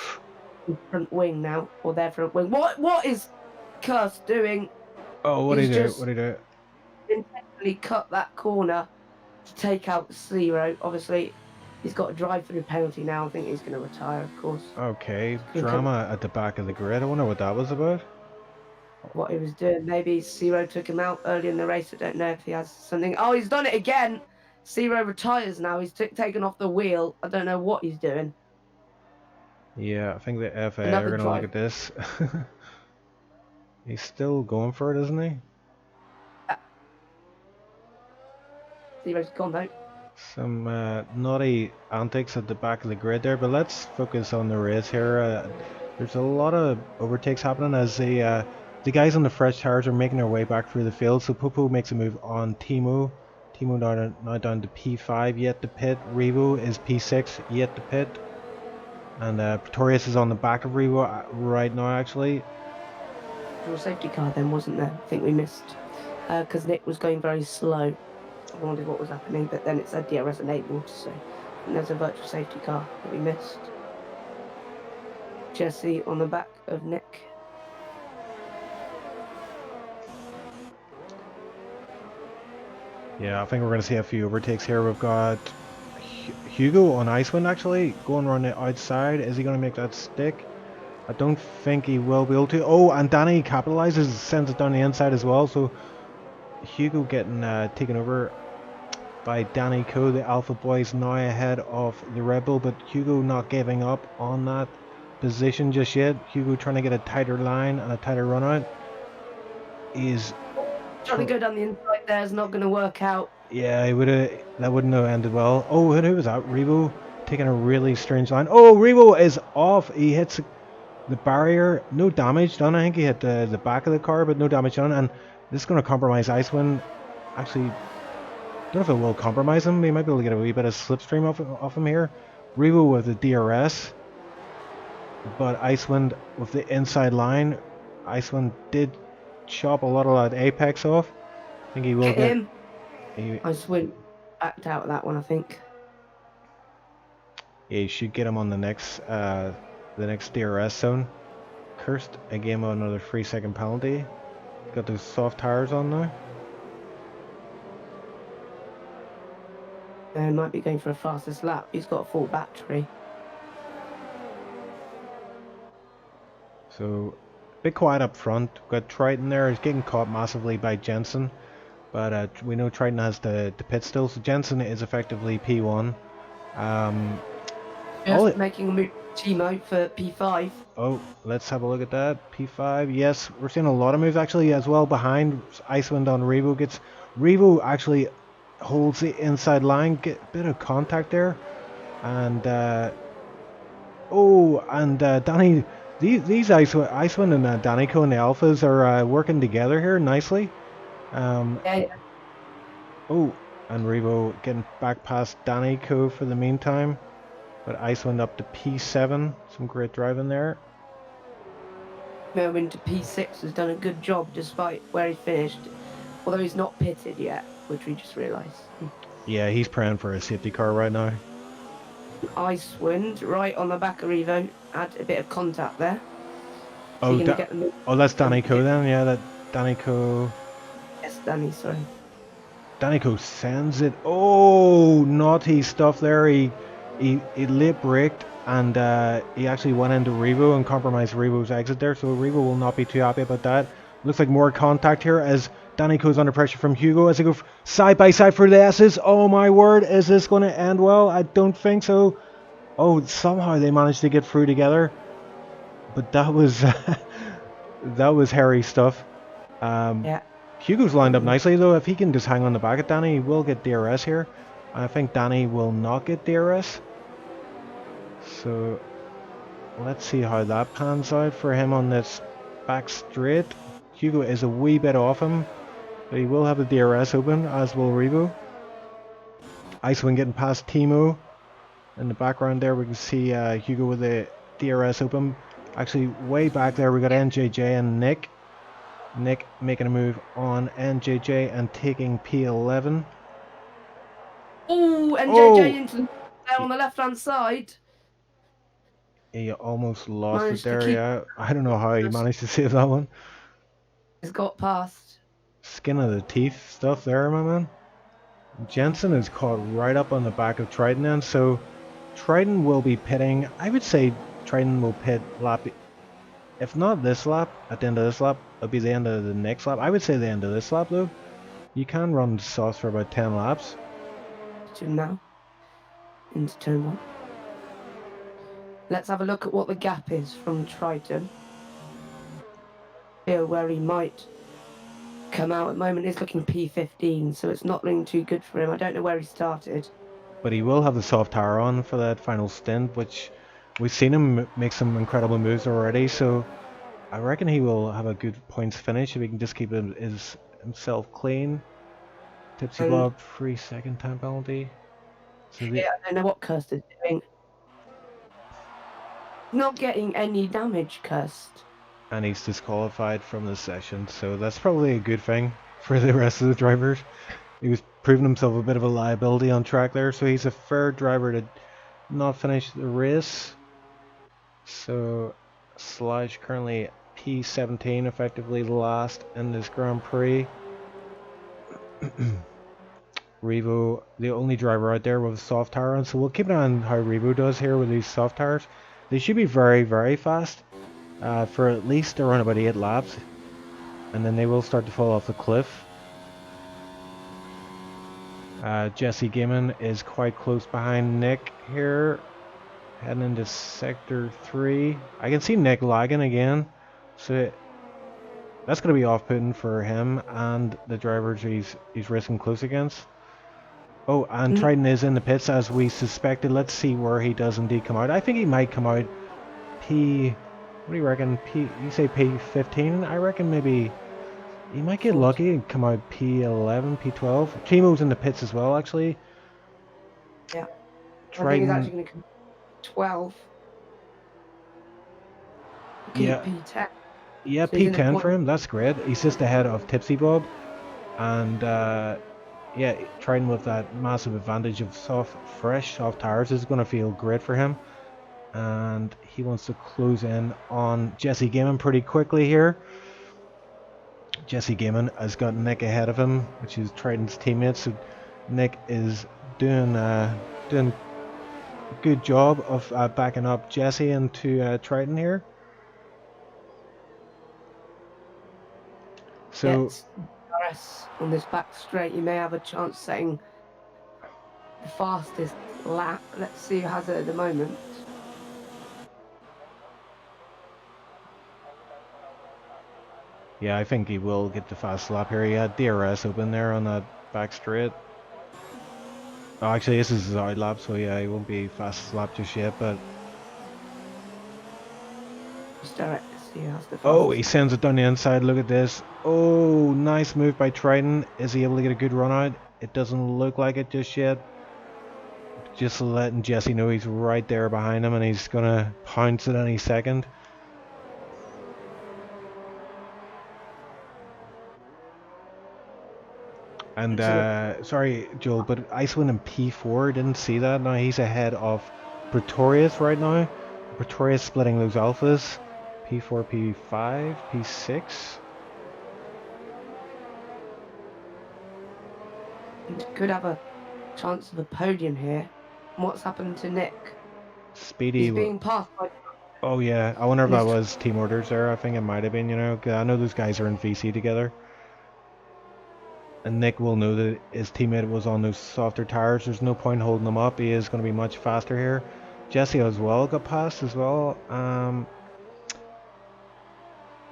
his front wing now, or their front wing. What is Curse doing? Oh, what do He's you do? What just do you do? intentionally cut that corner to take out Zero. Obviously, he's got a drive through penalty now. I think he's going to retire, of course. Okay, drama at the back of the grid. I wonder what that was about. What he was doing. Maybe Zero took him out early in the race. I don't know if he has something. Oh, he's done it again. Zero retires now. He's taken off the wheel. I don't know what he's doing. Yeah, I think the FA are Another going to look drive. at this. He's still going for it, isn't he? Zero's gone though. Some naughty antics at the back of the grid there, but let's focus on the race here. There's a lot of overtakes happening as the guys on the fresh tires are making their way back through the field. So Popo makes a move on Thimo. Thimo now down to P5, yet to pit. Revo is P6, yet to pit. And Pretorius is on the back of Revo right now, actually. Safety car then, wasn't there? I think we missed because Nick was going very slow. I wondered what was happening, but then it said DRS enabled, so there's a virtual safety car that we missed. Jesse on the back of Nick. Yeah, I think we're going to see a few overtakes here. We've got Hugo on Icewind actually going around the outside. Is he going to make that stick? I don't think he will be able to. Oh, and Danny capitalizes, sends it down the inside as well. So Hugo getting taken over by Danny Co. The Alpha Boys now ahead of the Red Bull, but Hugo not giving up on that position just yet. Hugo trying to get a tighter line and a tighter run out. He's Trying to go down the inside there is not going to work out. yeah, he would have. That wouldn't have ended well. Oh, who was that? Revo taking a really strange line. Oh, Revo is off. He hits the barrier. No damage done. I think he hit the back of the car, but no damage done. And this is going to compromise Icewind. Actually, don't know if it will compromise him. He might be able to get a wee bit of slipstream off him here. Revo with the DRS, but Icewind with the inside line. Icewind did chop a lot of that apex off. I think he will Hit get. him. Icewind backed out of that one, I think. Yeah, you should get him on the next DRS zone. Cursed again with another 3-second penalty. Got those soft tires on now. Might be going for a fastest lap. He's got a full battery. So a bit quiet up front. Got Triton there. He's getting caught massively by Jensen, but we know Triton has the pit still. So Jensen is effectively P1. Just making a move Thimo for P5. Oh, let's have a look at that. P5. Yes, we're seeing a lot of moves actually as well behind Icewind on Revo. Revo actually holds the inside line. Get a bit of contact there, and Danny. These Icewind and Danico and the Alphas are working together here nicely. Yeah. Oh, and Revo getting back past Danico for the meantime, but Icewind up to P7. Some great driving there. Into P6 has done a good job despite where he finished, although he's not pitted yet, which we just realised. Yeah, he's praying for a safety car right now. Icewind right on the back of Revo, had a bit of contact there. Oh, that's Danico then. Yeah, that Danico. Yes, Danny. Sorry. Danico sends it. Oh, naughty stuff there. He late braked and he actually went into Revo and compromised Revo's exit there. So Revo will not be too happy about that. Looks like more contact here as Danico's under pressure from Hugo as they go side by side for the S's. Oh my word, is this going to end well? I don't think so. Oh, somehow they managed to get through together, but that was that was hairy stuff. Yeah. Hugo's lined up nicely though. If he can just hang on the back of Danny, he will get DRS here. I think Danny will not get DRS. So let's see how that pans out for him on this back straight. Hugo is a wee bit off him, but he will have the DRS open, as will Revo. Icewind getting past Thimo. In the background there we can see Hugo with the DRS open. Actually way back there we got NJJ and Nick. Nick making a move on NJJ and taking P11. Oh, NJJ into there on the left-hand side. He almost lost it there, yeah. I don't know how he managed to save that one. He's got past. Skin of the teeth stuff there, my man. Jensen is caught right up on the back of Triton then, so Triton will be pitting. I would say Triton will pit lap, if not this lap, at the end of this lap, it'll be the end of the next lap. I would say the end of this lap though. You can run sauce for about 10 laps. To now, into turn 1. Let's have a look at what the gap is from Triton. Here, where he might come out at the moment is looking P15, so it's not looking too good for him. I don't know where he started. But he will have the soft tire on for that final stint, which we've seen him make some incredible moves already, so I reckon he will have a good points finish if he can just keep himself clean. TipsyBob, 3-second time penalty. So I don't know what Cursed is doing. Not getting any damage, Cursed. And he's disqualified from the session, so that's probably a good thing for the rest of the drivers. He was proving himself a bit of a liability on track there, so he's a fair driver to not finish the race. So Slash currently P17, effectively last in this Grand Prix. Revo, the only driver out there with a soft tire on, so we'll keep an eye on how Revo does here with these soft tires. They should be very, very fast for at least around about 8 laps, and then they will start to fall off the cliff. Jesse Gaiman is quite close behind Nick here, heading into sector 3. I can see Nick lagging again, so that's going to be off-putting for him and the drivers he's racing close against. Oh, and Triton is in the pits as we suspected. Let's see where he does indeed come out. I think he might come out P... What do you reckon? You say P15? I reckon maybe he might get lucky and come out P11, P12. Thimo's in the pits as well, actually. Yeah. Triton... I think he's actually going to come 12. Yeah. P10. Yeah, so P10 for him. That's great. He's just ahead of TipsyBob. And yeah, Triton with that massive advantage of fresh soft tires is going to feel great for him. And he wants to close in on Jesse Gaiman pretty quickly here. Jesse Gaiman has got Nick ahead of him, which is Triton's teammate. So Nick is doing a good job of backing up Jesse into Triton here. So on this back straight, you may have a chance setting the fastest lap. Let's see who has it at the moment. Yeah, I think he will get the fast lap here. He had DRS open there on that back straight. Oh, actually, this is his out lap, so yeah, he won't be fast lap just yet, but... Oh, he sends it down the inside. Look at this. Oh, nice move by Triton. Is he able to get a good run out? It doesn't look like it just yet. Just letting Jesse know he's right there behind him and he's going to pounce it any second. And, sorry, Joel, but Icewind in P4, didn't see that. Now he's ahead of Pretorius right now. Pretorius splitting those alphas. P4, P5, P6. Could have a chance of a podium here. What's happened to Nick? Speedy. He's being passed by... Oh yeah, I wonder if that was team orders there. I think it might have been, you know. I know those guys are in VC together. And Nick will know that his teammate was on those softer tires. There's no point holding him up. He is going to be much faster here. Jesse as well got passed as well.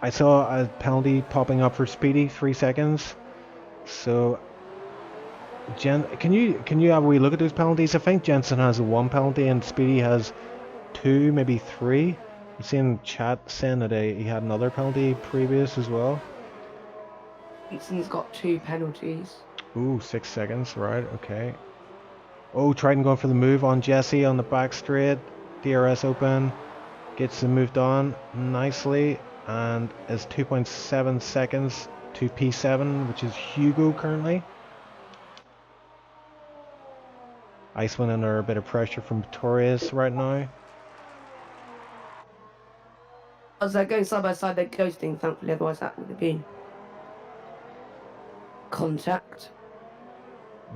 I saw a penalty popping up for Speedy, 3 seconds. So, can you have a wee look at those penalties? I think Jensen has 1 penalty and Speedy has 2, maybe 3. I'm seeing chat saying that he had another penalty previous as well. Jensen's got 2 penalties. Ooh, 6 seconds, right, okay. Oh, Triton going for the move on Jesse on the back straight. DRS open. Gets him moved on nicely. And is 2.7 seconds to P7, which is Hugo currently. Icewind under a bit of pressure from Pretorius right now. As they're going side by side, they're ghosting, thankfully, otherwise that would have been contact.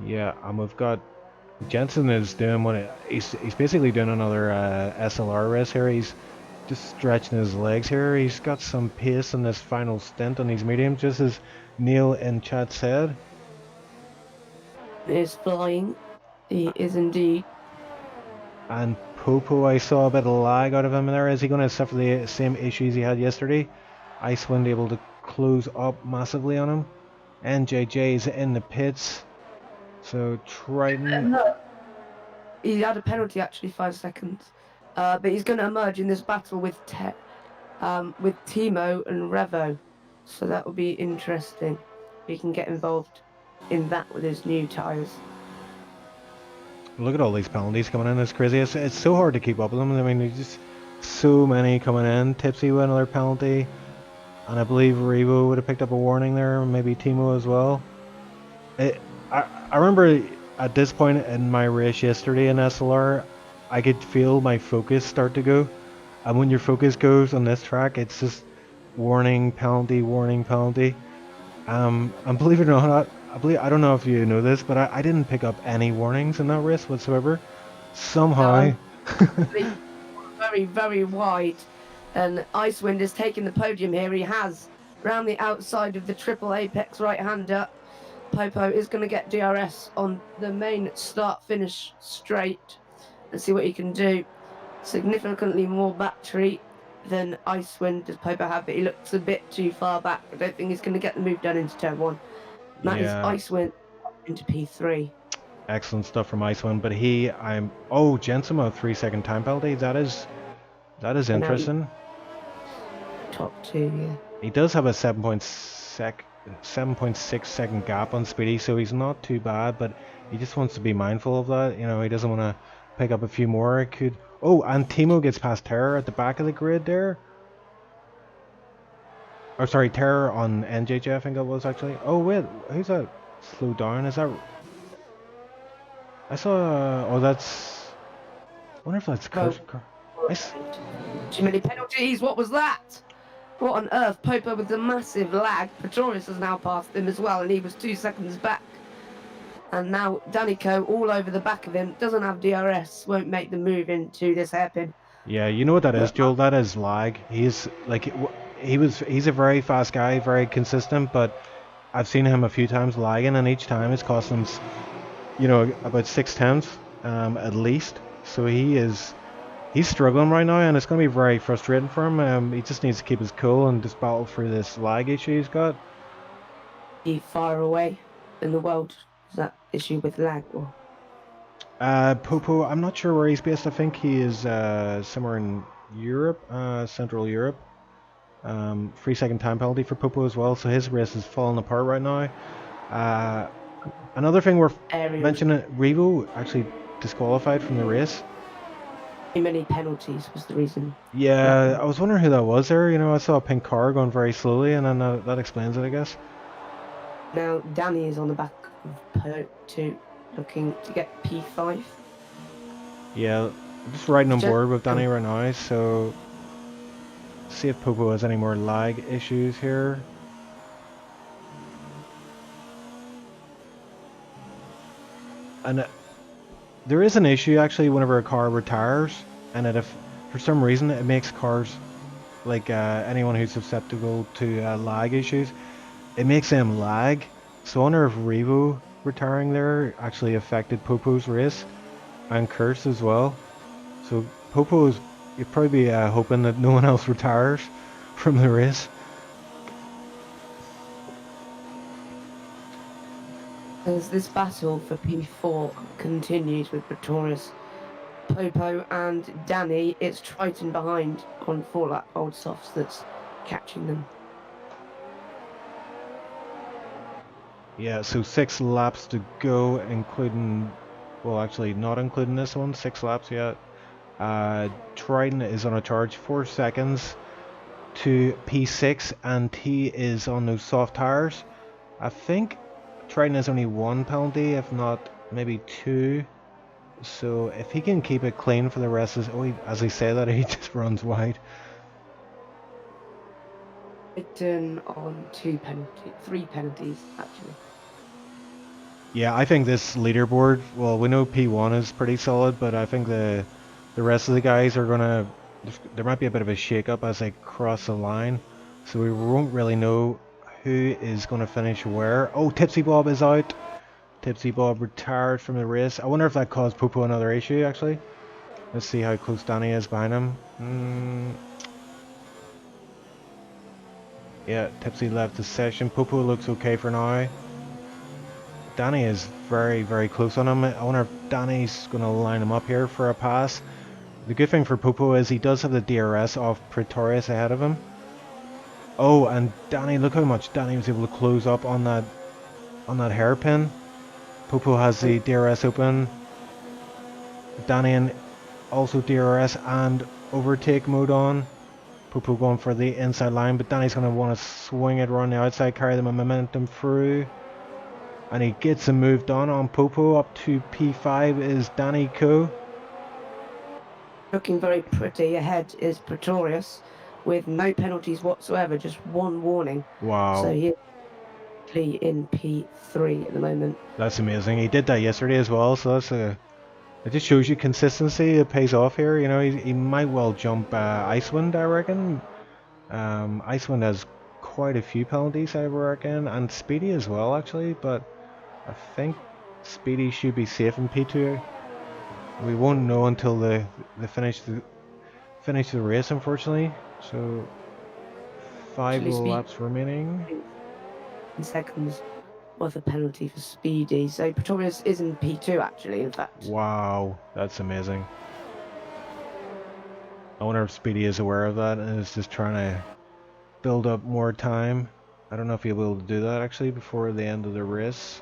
Yeah, and we've got Jensen is doing he's basically doing another SLR race here. He's just stretching his legs here. He's got some pace in this final stint on these mediums, just as Neil in chat said. He is flying. He is indeed. And Popo, I saw a bit of lag out of him there. Is he going to suffer the same issues he had yesterday? Icewind able to close up massively on him. NJJ's in the pits. So Triton... No. He had a penalty actually, 5 seconds. But he's going to emerge in this battle with Thimo and Revo. So that will be interesting. He can get involved in that with his new tyres. Look at all these penalties coming in. It's crazy. It's so hard to keep up with them. I mean, there's just so many coming in. Tipsy with another penalty. And I believe Revo would have picked up a warning there. Maybe Thimo as well. I remember at this point in my race yesterday in SLR, I could feel my focus start to go. And when your focus goes on this track, it's just warning, penalty, warning, penalty. And believe it or not, I don't know if you know this, but I didn't pick up any warnings in that race whatsoever. Now, Somehow. very, very wide. And Icewind is taking the podium here. He has round the outside of the triple apex right-hander. Popo is going to get DRS on the main start-finish straight and see what he can do. Significantly more battery than Icewind does Popo have, but he looks a bit too far back. I don't think he's going to get the move done into turn one. And that is Yeah, Icewind into P3. excellent stuff from Icewind. But oh, Jensimo 3 second time penalty. That is And now he's interesting. top two, yeah. He does have a 7.6 second gap on Speedy, so he's not too bad, but he just wants to be mindful of that. You know, he doesn't want to pick up a few more. It could. Oh, and Thimo gets past Terror at the back of the grid there. Or sorry, Terror on NJJ, I think it was actually. Oh wait, who's that? Slow down. Is that? I saw. Oh, that's. I wonder if that's Well, Curse. too many penalties. What was that? What on earth? Popo with the massive lag. Pretorius has now passed him as well, and he was 2 seconds back. And now Danico all over the back of him. Doesn't have DRS. Won't make the move into this hairpin. Yeah, you know what that is, Joel? That is lag. He's like, he's a very fast guy, very consistent, but I've seen him a few times lagging, and each time it's cost him, you know, about 6 tenths, at least. So he's struggling right now, and it's going to be very frustrating for him. He just needs to keep his cool and just battle through this lag issue he's got. He far away in the world. Is that issue with lag or? Popo, I'm not sure where he's based. I think he is somewhere in Europe, Central Europe. 3 second time penalty for Popo as well, so his race is falling apart right now. Another thing we're mentioning, Revo actually disqualified from the race. Too many penalties was the reason. Yeah, I was wondering who that was there. You know, I saw a pink car going very slowly, and then that explains it, I guess. Now Danny is on the back of P2, looking to get P5. Yeah, I'm just riding on board with Danny right now, so see if Popo has any more lag issues here. And there is an issue actually whenever a car retires, and if for some reason it makes cars like anyone who's susceptible to lag issues, it makes them lag. So I wonder if Revo retiring there actually affected Popo's race and Curse as well. So Popo's, you'd probably be hoping that no one else retires from the race. As this battle for P4 continues with Pretorius, Popo and Danny, it's Triton behind on 4-lap old softs that's catching them. Yeah, so 6 laps to go, including, well, actually not including this one, 6 laps yet. Triton is on a charge, 4 seconds to P6, and he is on those soft tires. I think Triton has only 1 penalty, if not maybe 2. So if he can keep it clean for the rest of his, as I say that, he just runs wide. Triton on 3 penalties actually. Yeah, I think this leaderboard, well, we know P1 is pretty solid, but I think the rest of the guys are gonna, there might be a bit of a shake-up as they cross the line, so we won't really know who is gonna finish where. Oh, TipsyBob is out. TipsyBob retired from the race. I wonder if that caused Popo another issue, actually. Let's see how close Danny is behind him. Yeah, Tipsy left the session. Popo looks okay for now. Danny is very, very close on him. I wonder if Danny's going to line him up here for a pass. The good thing for Popo is he does have the DRS of Pretorius ahead of him. Oh, and Danny, look how much Danny was able to close up on that hairpin. Popo has the DRS open. Danny and also DRS and overtake mode on. Popo going for the inside line, but Danny's going to want to swing it around the outside, carry the momentum through. And he gets a move done on Popo. Up to P5 is Danny Co. Looking very pretty. Ahead is Pretorius with no penalties whatsoever, just 1 warning. Wow. So he currently in P3 at the moment. That's amazing. He did that yesterday as well, so it just shows you consistency. It pays off here. You know, he might well jump Icewind, I reckon. Icewind has quite a few penalties, I reckon, and Speedy as well, actually. But I think Speedy should be safe in P2. We won't know until they finish the race, unfortunately. So 5 Actually, Speed laps remaining. in seconds worth of penalty for Speedy. So Pretorius is in P2 actually, in fact. Wow, that's amazing. I wonder if Speedy is aware of that and is just trying to build up more time. I don't know if he'll be able to do that actually before the end of the race.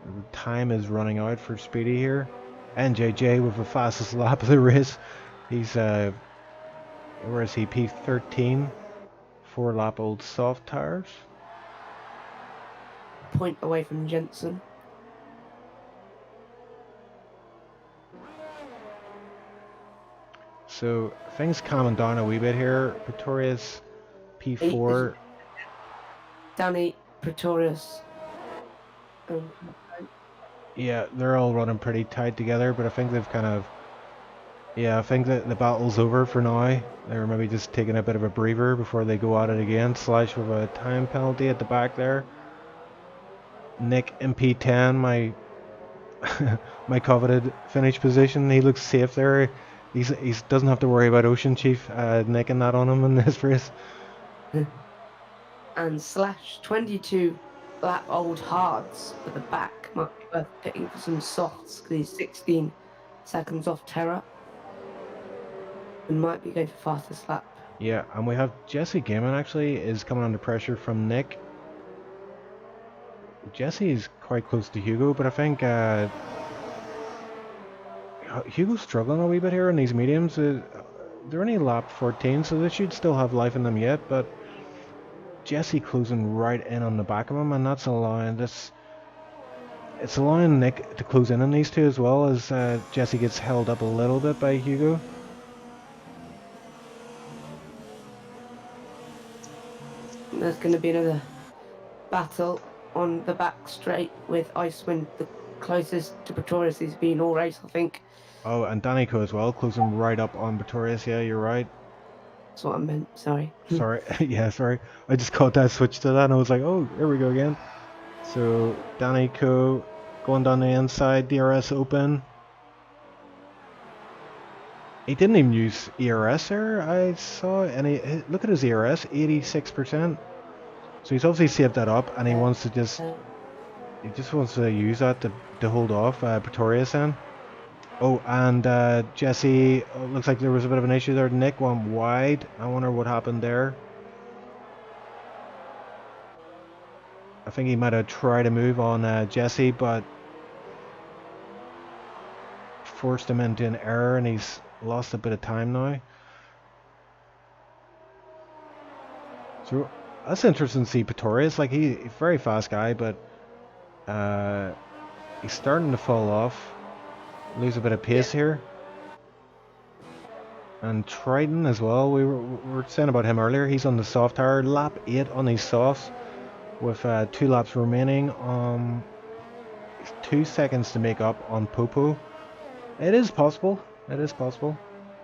The time is running out for Speedy here. NJJ with the fastest lap of the race. He's where is he? P13. 4 lap old soft tires. Point away from Jensen. So things calming down a wee bit here. Pretorius P4. Danny, Pretorius. Yeah, they're all running pretty tight together, but I think they've kind of... Yeah, I think that the battle's over for now. They're maybe just taking a bit of a breather before they go at it again. Slash with a time penalty at the back there. Nick in P10, my my coveted finish position. He looks safe there. He doesn't have to worry about OceanChief nicking that on him in this race. And Slash 22 lap old hards at the back might be worth pitting for some softs because he's 16 seconds off Terra. And might be going for fastest lap. Yeah, and we have Jesse Gaiman actually is coming under pressure from Nick. Jesse is quite close to Hugo, but I think Hugo's struggling a wee bit here in these mediums. They're only lap 14, so they should still have life in them yet, but Jesse closing right in on the back of him, and that's allowing this. It's allowing Nick to close in on these two as well, as Jesse gets held up a little bit by Hugo. There's going to be another battle on the back straight with Icewind, the closest to Pretorius he's been all race, I think. Oh, and Danico as well, closing right up on Pretorius. Yeah, you're right. That's what I meant, sorry. Sorry, yeah, sorry. I just caught that switch to that and I was like, oh, here we go again. So, Danico going down the inside, DRS open. He didn't even use ERS there, I saw, and look at his ERS, 86%. So he's obviously saved that up, and he wants to he just wants to use that to hold off Pretorius then. Oh, and Jesse, looks like there was a bit of an issue there. Nick went wide. I wonder what happened there. I think he might have tried to move on Jesse, but forced him into an error, and he's lost a bit of time now. So that's interesting to see Pretorius. Like he's a very fast guy, but he's starting to fall off, lose a bit of pace here. And Triton as well. We were saying about him earlier. He's on the soft tire, lap 8 on these softs, with 2 laps remaining. 2 seconds to make up on Popo. It is possible. It is possible.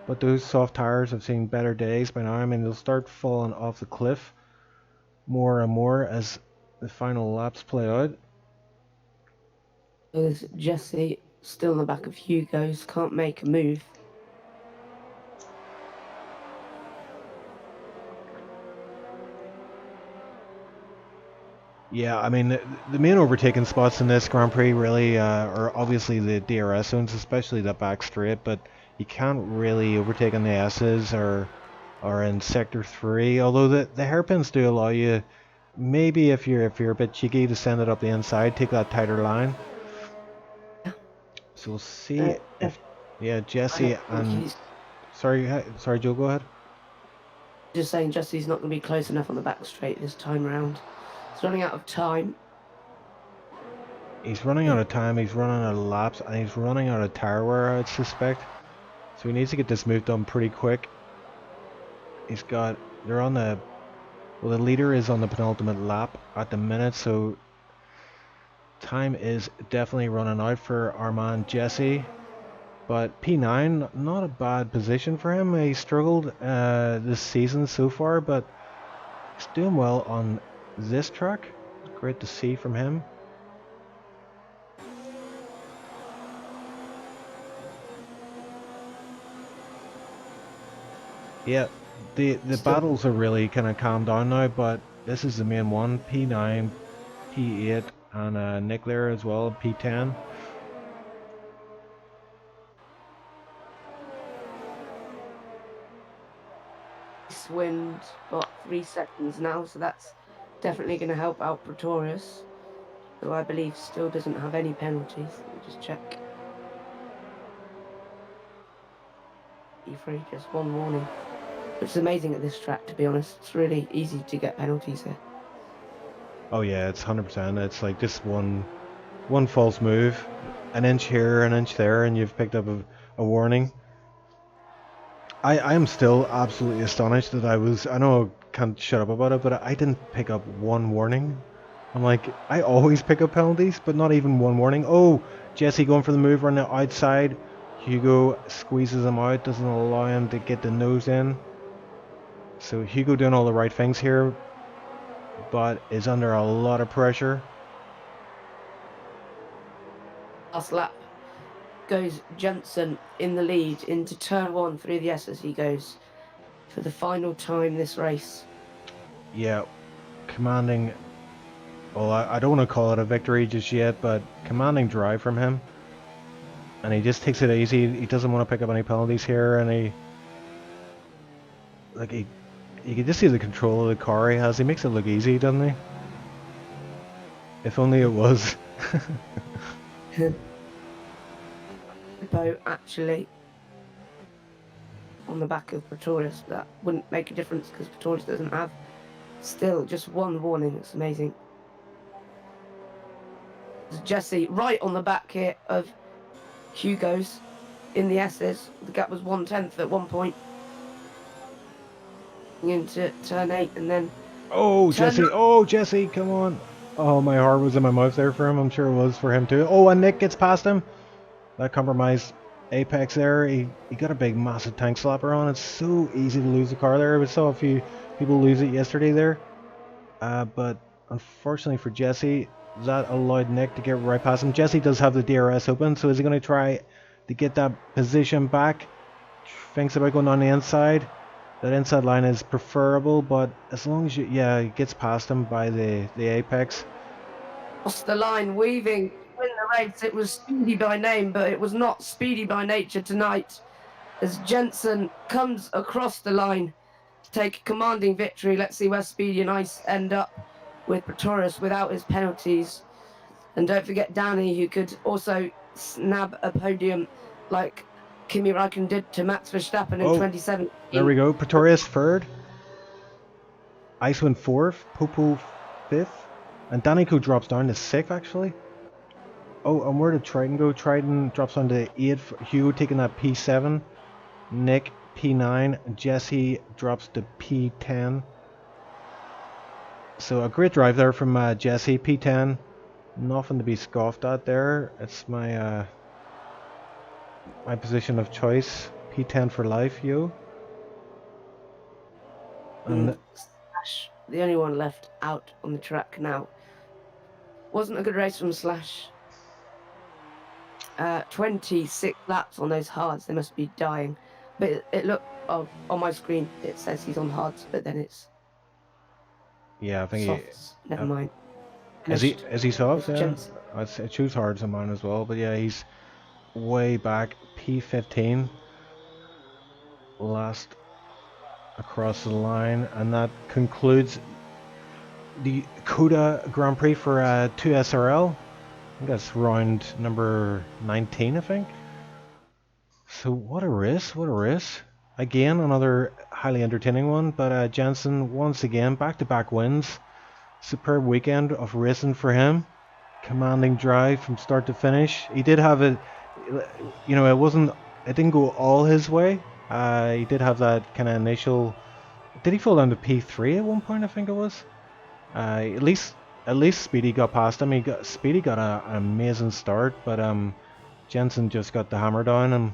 But those soft tires have seen better days by now. I mean, they'll start falling off the cliff more and more as the final laps play out. There's Jesse still in the back of Hugo's, can't make a move. Yeah, I mean, the main overtaking spots in this Grand Prix really are obviously the DRS zones, especially that back straight, but you can't really overtake on the S's or in Sector 3, although the hairpins do allow you, maybe if you're a bit cheeky, to send it up the inside, take that tighter line. So we'll see if... Yeah, Jesse and... Sorry, Joe, go ahead. Just saying Jesse's not going to be close enough on the back straight this time around. He's running out of time. He's running out of time, he's running out of laps, and he's running out of tire wear, I'd suspect. So he needs to get this move done pretty quick. They're on the Well, the leader is on the penultimate lap at the minute, so time is definitely running out for our man Jesse. But P9, not a bad position for him. He struggled this season so far, but he's doing well on this track. Great to see from him. Yeah, the battles are really kind of calmed down now, but this is the main one. P9, P8, and Nick there as well, P10. Icewind got 3 seconds now, so that's definitely going to help out Pretorius, who I believe still doesn't have any penalties. Let me just check. E3, just 1 warning. Which is amazing at this track, to be honest. It's really easy to get penalties here. Oh yeah, it's 100%. It's like just one false move, an inch here, an inch there, and you've picked up a warning. I am still absolutely astonished that I know I can't shut up about it, but I didn't pick up one warning. I'm like, I always pick up penalties, but not even one warning. Oh, Jesse going for the move on the outside. Hugo squeezes him out, doesn't allow him to get the nose in. So Hugo doing all the right things here, but is under a lot of pressure. Last lap goes Jensen in the lead into turn 1 through the S as he goes for the final time this race. Yeah, commanding. Well, I don't want to call it a victory just yet, but commanding drive from him. And he just takes it easy. He doesn't want to pick up any penalties here, and you can just see the control of the car he has. He makes it look easy, doesn't he? If only it was. Boat actually on the back of Pretorius, that wouldn't make a difference because Pretorius doesn't have still just 1 warning. It's amazing. It's Jesse right on the back here of Hugo's in the S's. The gap was 1/10 at one point. Into turn 8 and then Oh, Jesse! 9. Oh, Jesse! Come on! Oh, my heart was in my mouth there for him. I'm sure it was for him too. Oh, and Nick gets past him. That compromised apex there. He got a big, massive tank slapper on. It's so easy to lose the car there. We saw a few people lose it yesterday there. But unfortunately for Jesse, that allowed Nick to get right past him. Jesse does have the DRS open, so is he going to try to get that position back? Thinks about going on the inside. That inside line is preferable, but as long as he gets past him by the apex. Across the line, weaving to win the race. It was speedy by name, but it was not speedy by nature tonight, as Jensen comes across the line to take a commanding victory. Let's see where Speedy and Ice end up with Pretorius without his penalties. And don't forget Danny, who could also snab a podium like Kimi Räikkönen did to Max Verstappen in 2017. There we go. Pretorius third. Icewind fourth. Popo fifth. And Danico drops down to 6th, actually. Oh, and where did Triton go? Triton drops down to 8th. Hugo taking that P7. Nick P9. Jesse drops to P10. So a great drive there from Jesse. P10. Nothing to be scoffed at there. It's my my position of choice. P10 for life, yo. And Slash, the only one left out on the track now. Wasn't a good race from Slash. 26 laps on those hards. They must be dying. But it looked, on my screen, it says he's on hards, but then it's I think softs. Never mind. Is he soft? Yeah. It shows hards on mine as well, but yeah, he's way back. P15. Last across the line, and that concludes the Coda Grand Prix for 2SRL. I think that's round number 19, I think. So what a race, what a race. Again, another highly entertaining one, but Jensen once again back-to-back wins. Superb weekend of racing for him. Commanding drive from start to finish. He did have it didn't go all his way. He did have that kind of initial did he fall down to P3 at one point? I think it was. At least Speedy got past him. Speedy got an amazing start, but Jensen just got the hammer down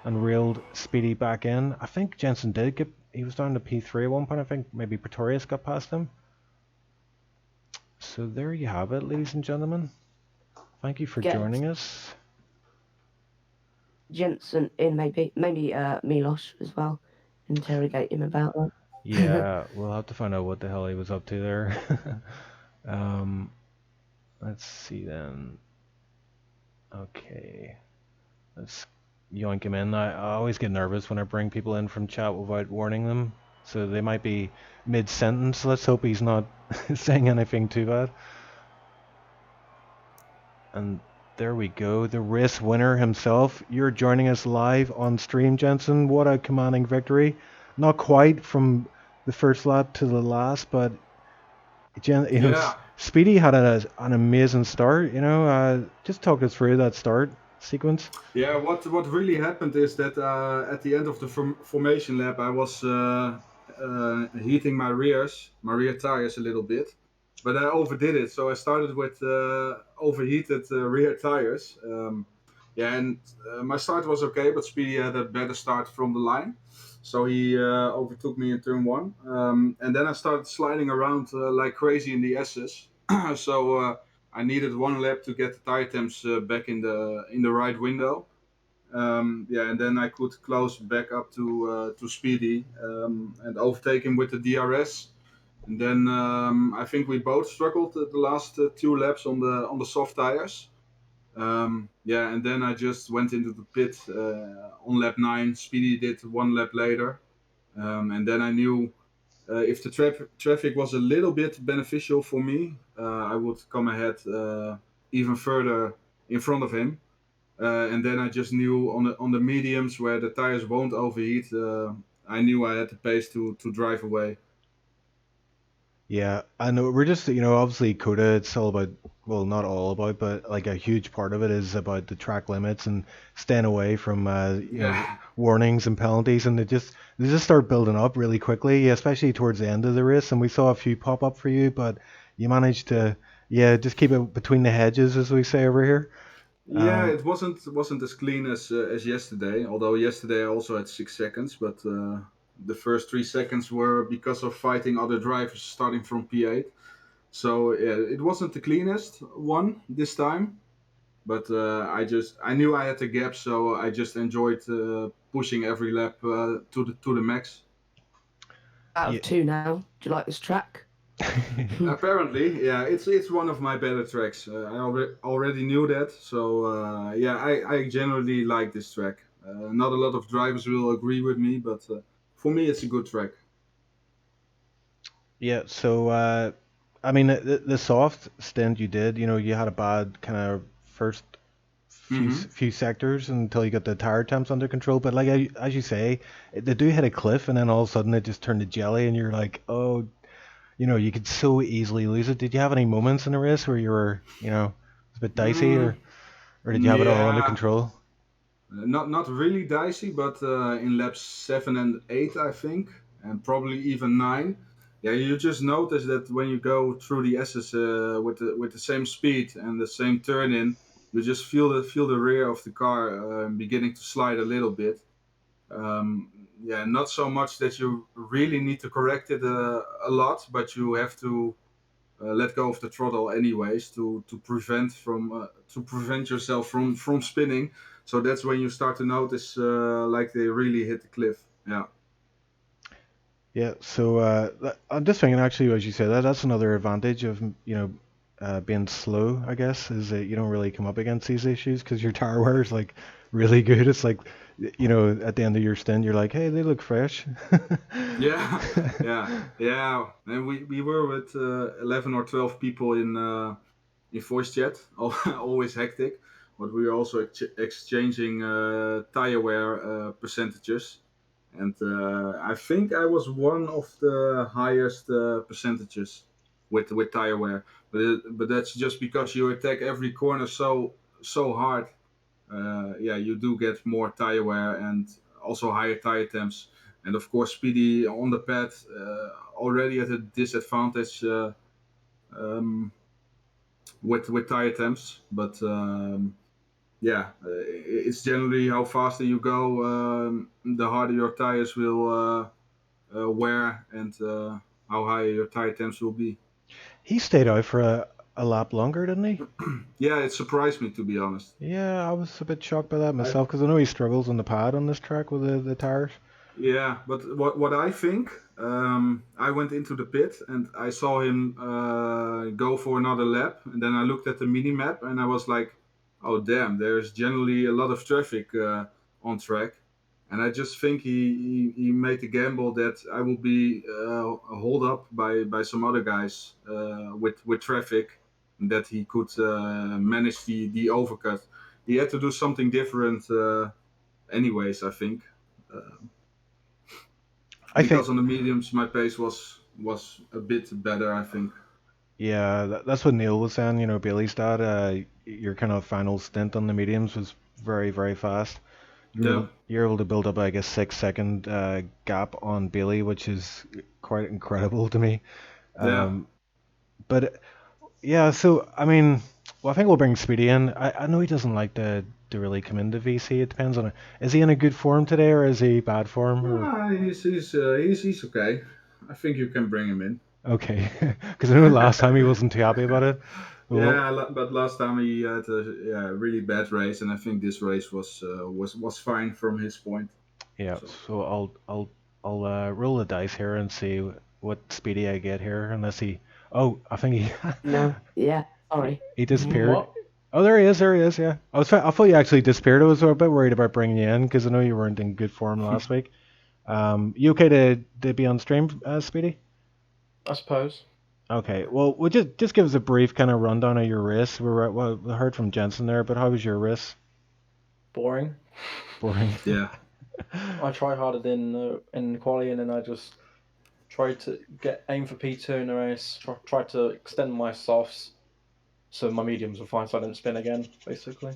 and reeled Speedy back in. I think Jensen did get. He was down to P3 at one point. I think maybe Pretorius got past him. So there you have it, ladies and gentlemen. Thank you for Get joining us. Jensen in, maybe Milos as well. Interrogate him about that. Yeah, we'll have to find out what the hell he was up to there. Let's see then. Okay, let's yoink him in. I always get nervous when I bring people in from chat without warning them, so they might be mid-sentence. Let's hope he's not saying anything too bad. And there we go, the race winner himself. You're joining us live on stream, Jensen. What a commanding victory. Not quite from the first lap to the last, but Speedy had an amazing start. Just talk us through that start sequence. Yeah, what really happened is that at the end of the formation lap, I was heating my rear tires a little bit, but I overdid it. So I started with overheated rear tires. And my start was okay, but Speedy had a better start from the line. So he overtook me in turn one. And then I started sliding around like crazy in the S's. So I needed one lap to get the tire temps back in the right window. And then I could close back up to Speedy and overtake him with the DRS. And then I think we both struggled the last two laps on the soft tires. And then I just went into the pit on lap 9. Speedy did one lap later. And then I knew if the traffic was a little bit beneficial for me, I would come ahead even further in front of him. And then I just knew on the mediums where the tires won't overheat, I knew I had the pace to drive away. Yeah, I know we're just, obviously Coda, it's all about, well, not all about, but like a huge part of it is about the track limits and staying away from, warnings and penalties, and they just start building up really quickly, especially towards the end of the race. And we saw a few pop up for you, but you managed to, just keep it between the hedges, as we say over here. Yeah, it wasn't as clean as yesterday. Although yesterday I also had 6 seconds, but the first 3 seconds were because of fighting other drivers starting from P8. So it wasn't the cleanest one this time, but I knew I had the gap, so I just enjoyed pushing every lap to the max. Out of two now. Do you like this track? Apparently, yeah, it's one of my better tracks. I already knew that, so I generally like this track. Not a lot of drivers will agree with me, but for me, it's a good track. Yeah, so I mean the soft stint you did, you had a bad kind of first few sectors until you got the tire temps under control. But like as you say, they do hit a cliff, and then all of a sudden it just turned to jelly, and you're like, oh, you could so easily lose it. Did you have any moments in the race where you were, it was a bit dicey, or did you have it all under control? Not really dicey, but in laps 7 and 8, I think, and probably even 9. Yeah, you just notice that when you go through the S's with the same speed and the same turn in, you just feel the rear of the car beginning to slide a little bit. Not so much that you really need to correct it a lot, but you have to let go of the throttle anyways to prevent yourself from spinning. So that's when you start to notice like they really hit the cliff. Yeah. Yeah, so I'm just thinking actually, as you said, that's another advantage of being slow, I guess, is that you don't really come up against these issues because your tire wear is like really good. It's like, at the end of your stint, you're like, hey, they look fresh. Yeah. And we were with 11 or 12 people in voice chat, always hectic, but we were also exchanging tire wear percentages. And I think I was one of the highest percentages with tire wear, but that's just because you attack every corner so hard. You do get more tire wear and also higher tire temps. And of course, Speedy on the pad already at a disadvantage with tire temps, but yeah, it's generally how faster you go, the harder your tires will wear, and how high your tire temps will be. He stayed out for a lap longer, didn't he? Yeah, it surprised me, to be honest. Yeah, I was a bit shocked by that I myself because I know he struggles on the pad on this track with the tires. Yeah, but what I think, I went into the pit and I saw him go for another lap, and then I looked at the mini map and I was like, oh damn, there's generally a lot of traffic on track, and I just think he made the gamble that I will be hold up by some other guys with traffic, and that he could manage the overcut. He had to do something different, anyways. I think. Uh, I think, because on the mediums my pace was a bit better, I think. yeah, that's what Neil was saying. You know, Bailey's dad. Your kind of final stint on the mediums was very, very fast. Yeah, You're able to build up like a 6 second gap on Bailey, which is quite incredible to me. yeah. Um, but yeah, so I mean, well, I think we'll bring Speedy in. I know he doesn't like to really come into VC. It depends on it. Is he in a good form today, or is he bad form? Or He's okay. I think you can bring him in. okay, because I know last time he wasn't too happy about it. Well, Yeah, but last time he had a really bad race, and I think this race was fine from his point. yeah. So So I'll roll the dice here and see what Speedy I get here, unless he. Oh, I think he No, yeah, sorry. he disappeared. What? Oh, there he is. There he is. Yeah. I thought you actually disappeared. I was a bit worried about bringing you in because I know you weren't in good form last week. You okay to be on stream, Speedy? I suppose. Okay. Well, we'll just give us a brief kind of rundown of your race. We heard from Jensen there, but how was your race? Boring. Boring. yeah, I tried harder in quali, and then I just tried to aim for P2 in the race. Tried to extend my softs so my mediums were fine, so I didn't spin again. Basically.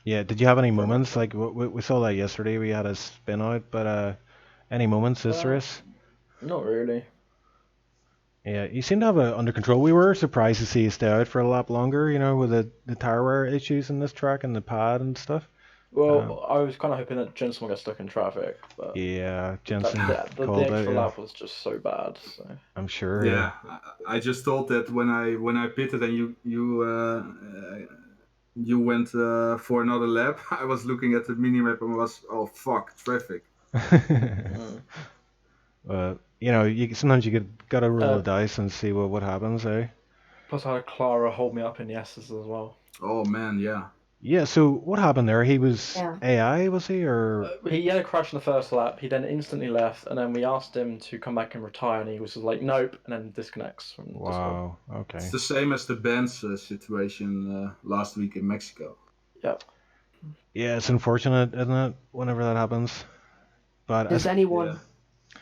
Yeah. Did you have any Pretty much moments like we saw that yesterday? We had a spin out, but any moments this race? Not really. Yeah, you seem to have it under control. We were surprised to see you stay out for a lap longer, you know, with the tire wear issues in this track and the pad and stuff. Well, I was kind of hoping that Jensen would get stuck in traffic, but Yeah, Jensen the called it, extra yeah. lap was just so bad. So I'm sure, yeah. I just thought that when I pitted and you went for another lap, I was looking at the mini map and was, oh fuck, traffic. yeah. You know, sometimes you gotta roll the uh, dice and see what happens, eh? plus I had Clara hold me up in the S's as well. Oh man, yeah. Yeah, so what happened there? He was Yeah. AI, was he, or He had a crash in the first lap. He then instantly left, and then we asked him to come back and retire, and he was like, "Nope," and then disconnects from Discord. wow, okay. It's the same as the Benz situation last week in Mexico. Yep. Yeah, it's unfortunate, isn't it? Whenever that happens, but Does anyone Yeah.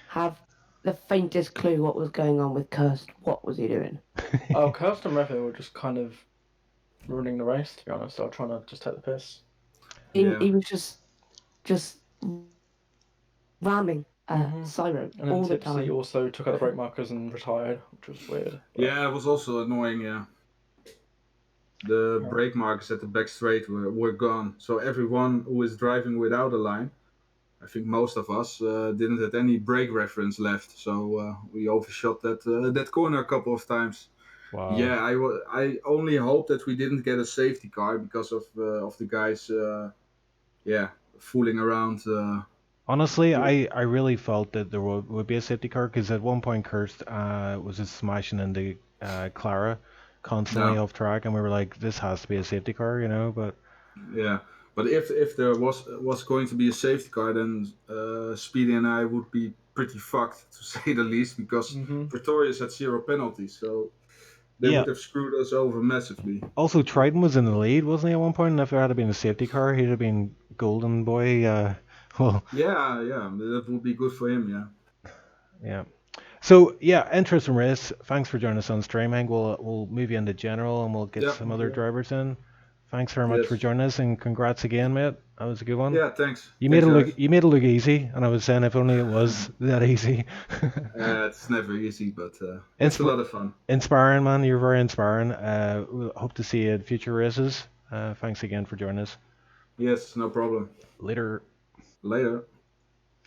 have the faintest clue what was going on with Kirst? What was he doing? Oh, Kirsten and Revo were just kind of ruining the race. To be honest, they were trying to just take the piss. He Yeah. was just ramming Cyro And then all the Tipsy time. also took out the brake markers and retired, which was weird. But Yeah, it was also annoying. Yeah, the Yeah. brake marks at the back straight were gone. So everyone who is driving without a line, I think most of us didn't have any brake reference left. So we overshot that corner a couple of times. Wow. Yeah, I only hope that we didn't get a safety car because of the guys, fooling around. Honestly, Yeah. I really felt that there would be a safety car because at one point Kirst was just smashing into Clara constantly No. off track, and we were like, this has to be a safety car, you know. But Yeah, but if there was going to be a safety car, then Speedy and I would be pretty fucked, to say the least, because Pretorius had 0 penalties, so they yeah. would have screwed us over massively. Also, Triton was in the lead, wasn't he, at one point? And if there had been a safety car, he'd have been golden boy. Well, Yeah, that would be good for him. Yeah. yeah. So yeah, interesting race. Thanks for joining us on streaming. We'll move you into general and we'll get Yeah. some other drivers in. Thanks very much Yes. for joining us and congrats again, mate. That was a good one. Yeah, thanks. You Thanks, guys. you made it look easy, and I was saying if only it was that easy. It's never easy, but it's a lot of fun. Inspiring, man. You're very inspiring. We'll hope to see you at future races. Thanks again for joining us. Yes, no problem. Later. Later.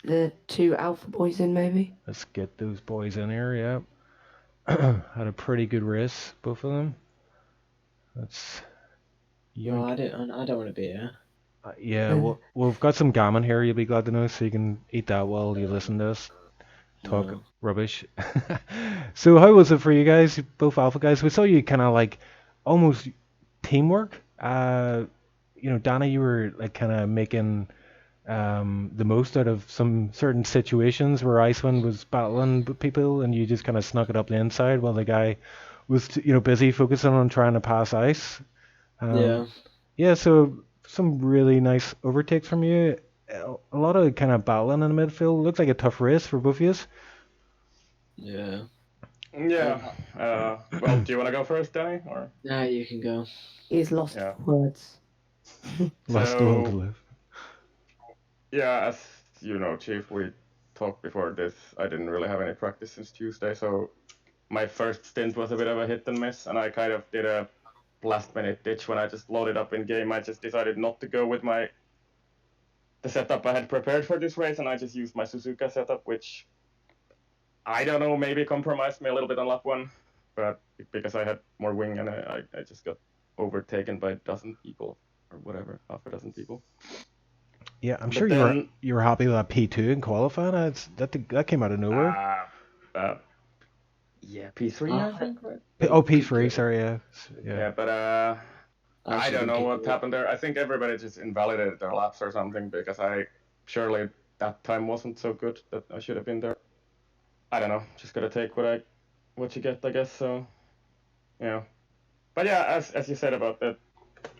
The 2 alpha boys in, maybe? Let's get those boys in here, yeah. Had a pretty good race, both of them. Let's... No, I don't want to be here. Yeah, well, we've got some gammon here, you'll be glad to know, so you can eat that while you listen to us talk rubbish. So how was it for you guys, both alpha guys? We saw you kind of like almost teamwork. Danny, you were like kind of making the most out of some certain situations where Icewind was battling with people, and you just kind of snuck it up the inside while the guy was busy focusing on trying to pass ice. Yeah, so some really nice overtakes from you. A lot of kind of battling in the midfield. Looked like a tough race for both of you. Yeah. Yeah. Well, do you want to go first, Danny? Or No, you can go. He's lost words. Lost the will to live. Yeah, as you know, Chief, we talked before this. I didn't really have any practice since Tuesday, so my first stint was a bit of a hit and miss, and I kind of did a last-minute ditch when I just loaded up in game. I just decided not to go with the setup I had prepared for this race, and I just used my Suzuka setup, which I don't know, maybe compromised me a little bit on lap 1, but because I had more wing and I just got overtaken by a dozen people or whatever, half a dozen people. Yeah, I'm sure you were happy with that P2 in qualifying. That came out of nowhere. Yeah, P3 I think, right? P3, sorry, yeah. Yeah, but I don't know what happened there. I think everybody just invalidated their laps or something, because surely that time wasn't so good that I should have been there. I don't know, just gotta take what you get, I guess. So, yeah. But yeah, as you said about the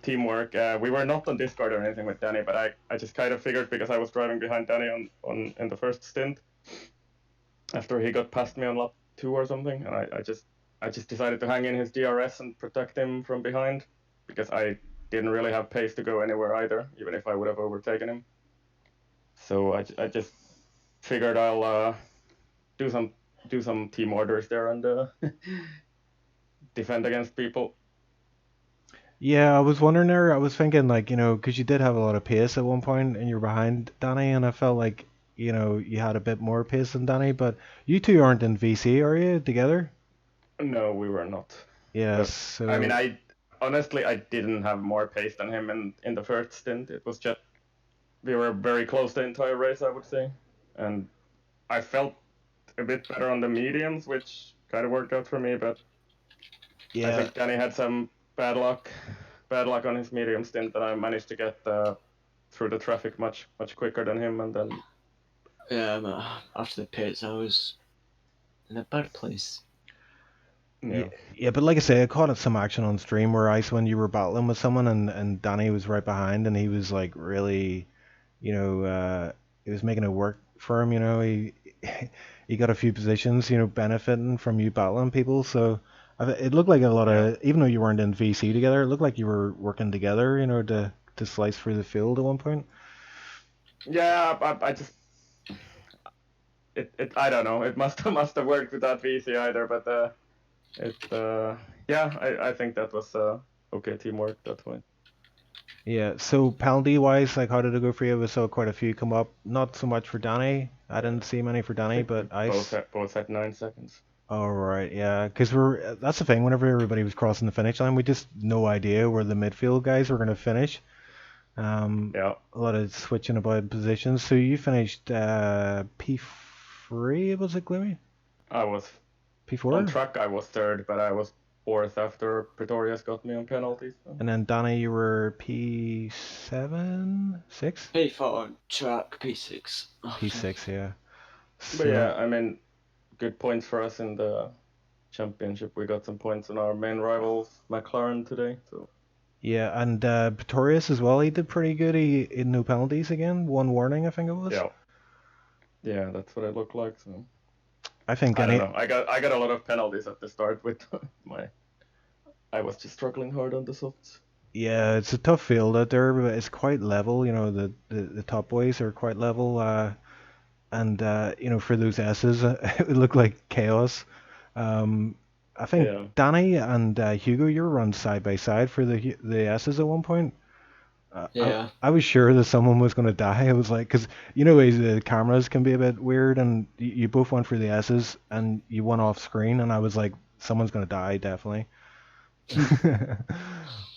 teamwork, we were not on Discord or anything with Danny, but I just kind of figured, because I was driving behind Danny in the first stint after he got past me on lap 2 or something, and I just decided to hang in his DRS and protect him from behind, because I didn't really have pace to go anywhere either, even if I would have overtaken him. So I just figured I'll do some team orders there and defend against people. Yeah, I was wondering there. I was thinking, like, because you did have a lot of pace at one point, and you're behind Danny, and I felt like, you had a bit more pace than Danny. But you two aren't in VC, are you, together? No, we were not. Yes. So... I mean, honestly, I didn't have more pace than him in the first stint. It was just we were very close the entire race, I would say, and I felt a bit better on the mediums, which kind of worked out for me. But yeah, I think Danny had some bad luck on his medium stint, and I managed to get through the traffic much quicker than him, and then after the pits I was in a bad place. Yeah, but like I say, I caught some action on stream where Icewind, you were battling with someone, and Danny was right behind, and he was like really, he was making it work for him. He got a few positions, benefiting from you battling people. So it looked like a lot of, even though you weren't in VC together, it looked like you were working together, to slice through the field at one point. Yeah, I just I don't know. It must have worked without VC either, but I think that was okay teamwork. That's fine. Yeah. So penalty wise, like, how did it go for you? We saw quite a few come up. Not so much for Danny. I didn't see many for Danny, but both had 9 seconds. All right, yeah, because that's the thing. Whenever everybody was crossing the finish line, we just no idea where the midfield guys were going to finish. A lot of switching about positions. So you finished P3, was it, Gloomy? I was P4. On track, I was 3rd, but I was 4th after Pretorius got me on penalties. So. And then Danny, you were P7, 6. P4 on track, P6. P6, yeah. So... But yeah, I mean, good points for us in the championship. We got some points on our main rivals, McLaren, today. So. Yeah, and Pretorius as well. He did pretty good. He had no penalties again. 1 warning, I think it was. Yeah, that's what it looked like. So. I think I don't know. I got a lot of penalties at the start with I was just struggling hard on the softs. Yeah, it's a tough field out there, but it's quite level. You know, the top boys are quite level. And you know, for those S's, it would look like chaos. Um, I think Yeah. Danny and Hugo, you were run side by side for the S's at one point. Yeah. I was sure that someone was going to die. I was like, because you know, the cameras can be a bit weird, and you both went for the S's, and you went off screen, and I was like, someone's going to die, definitely.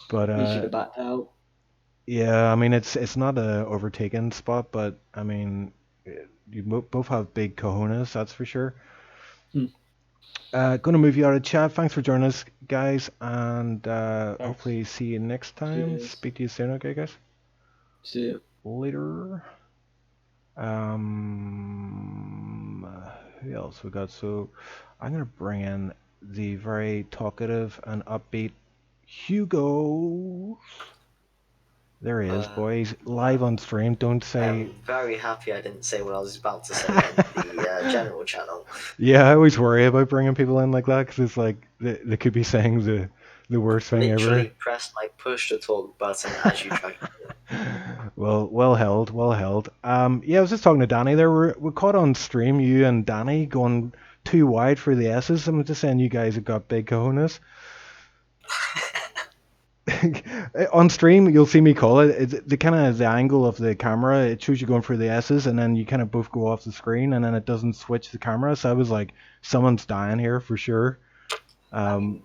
But You should have backed out. yeah, I mean, it's not a overtaken spot, but I mean, you both have big cojones, that's for sure. Hmm. Gonna move you out of chat. Thanks for joining us, guys, and Thanks. hopefully see you next time. Cheers. Speak to you soon, okay, guys? See you. Later. Who else we got? So I'm gonna bring in the very talkative and upbeat Hugo. There he is, boys, live on stream. Don't say. I'm very happy I didn't say what I was about to say on the general channel. Yeah, I always worry about bringing people in like that because it's like they could be saying the worst thing Literally ever. pressed my push to talk button as you tried to do it. Well held, well held. Yeah, I was just talking to Danny there. We caught on stream you and Danny going too wide for the S's. I'm just saying you guys have got big cojones. On stream, you'll see me call it. It's the kind of the angle of the camera. It shows you going for the S's, and then you kind of both go off the screen, and then it doesn't switch the camera. So I was like, someone's dying here for sure. I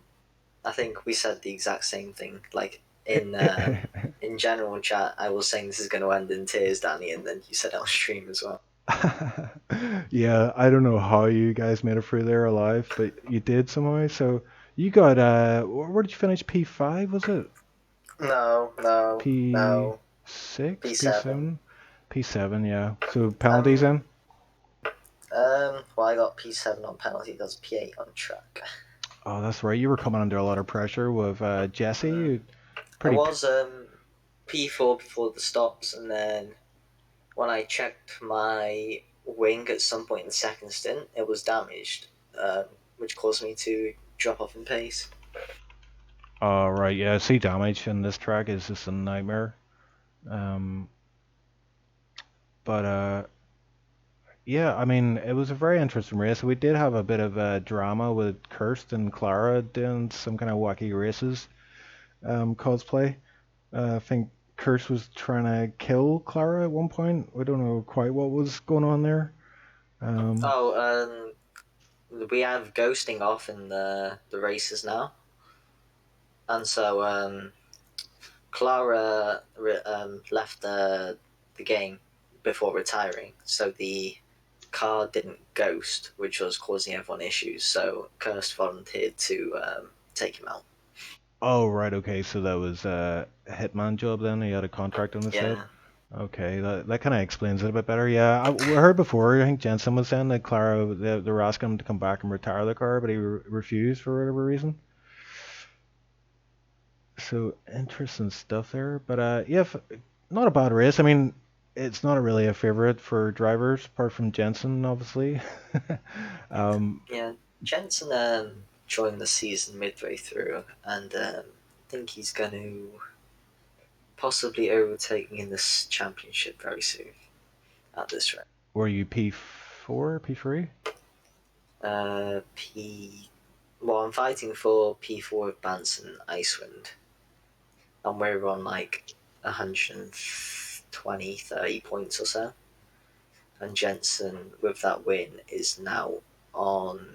think we said the exact same thing. Like in general chat, I was saying this is going to end in tears, Danny, and then you said it on stream as well. Yeah, I don't know how you guys made it through there alive, but you did somehow. So you got where did you finish? P5 was it? No. P6, P7. P7, P7. Yeah. So penalties then? Well, I got P7 on penalty. That's P8 on track. Oh, that's right. You were coming under a lot of pressure with Jesse. I was P4 before the stops, and then when I checked my wing at some point in the second stint, it was damaged, which caused me to drop off in pace. Oh, right. Yeah, see, damage in this track is just a nightmare. But yeah, I mean, it was a very interesting race. We did have a bit of drama with Kirst and Clara doing some kind of wacky races cosplay. I think Kirst was trying to kill Clara at one point. We don't know quite what was going on there. We have ghosting off in the races now, and so Clara left the game before retiring, so the car didn't ghost, which was causing everyone issues. So Kirst volunteered to take him out. Oh, right, okay, so that was a hitman job then? He had a contract on the side? Okay, that kind of explains it a bit better. Yeah, we heard before, I think Jensen was saying that Clara, they were asking him to come back and retire the car, but he refused for whatever reason. So, interesting stuff there. But yeah, not a bad race. I mean, it's not really a favorite for drivers, apart from Jensen, obviously. Yeah, Jensen joined the season midway through, and I think he's going to possibly overtake me in this championship very soon at this rate. Were you P4, P3? Well, I'm fighting for P4 with Banson and Icewind, and we're on like 120, 30 points or so. And Jensen, with that win, is now on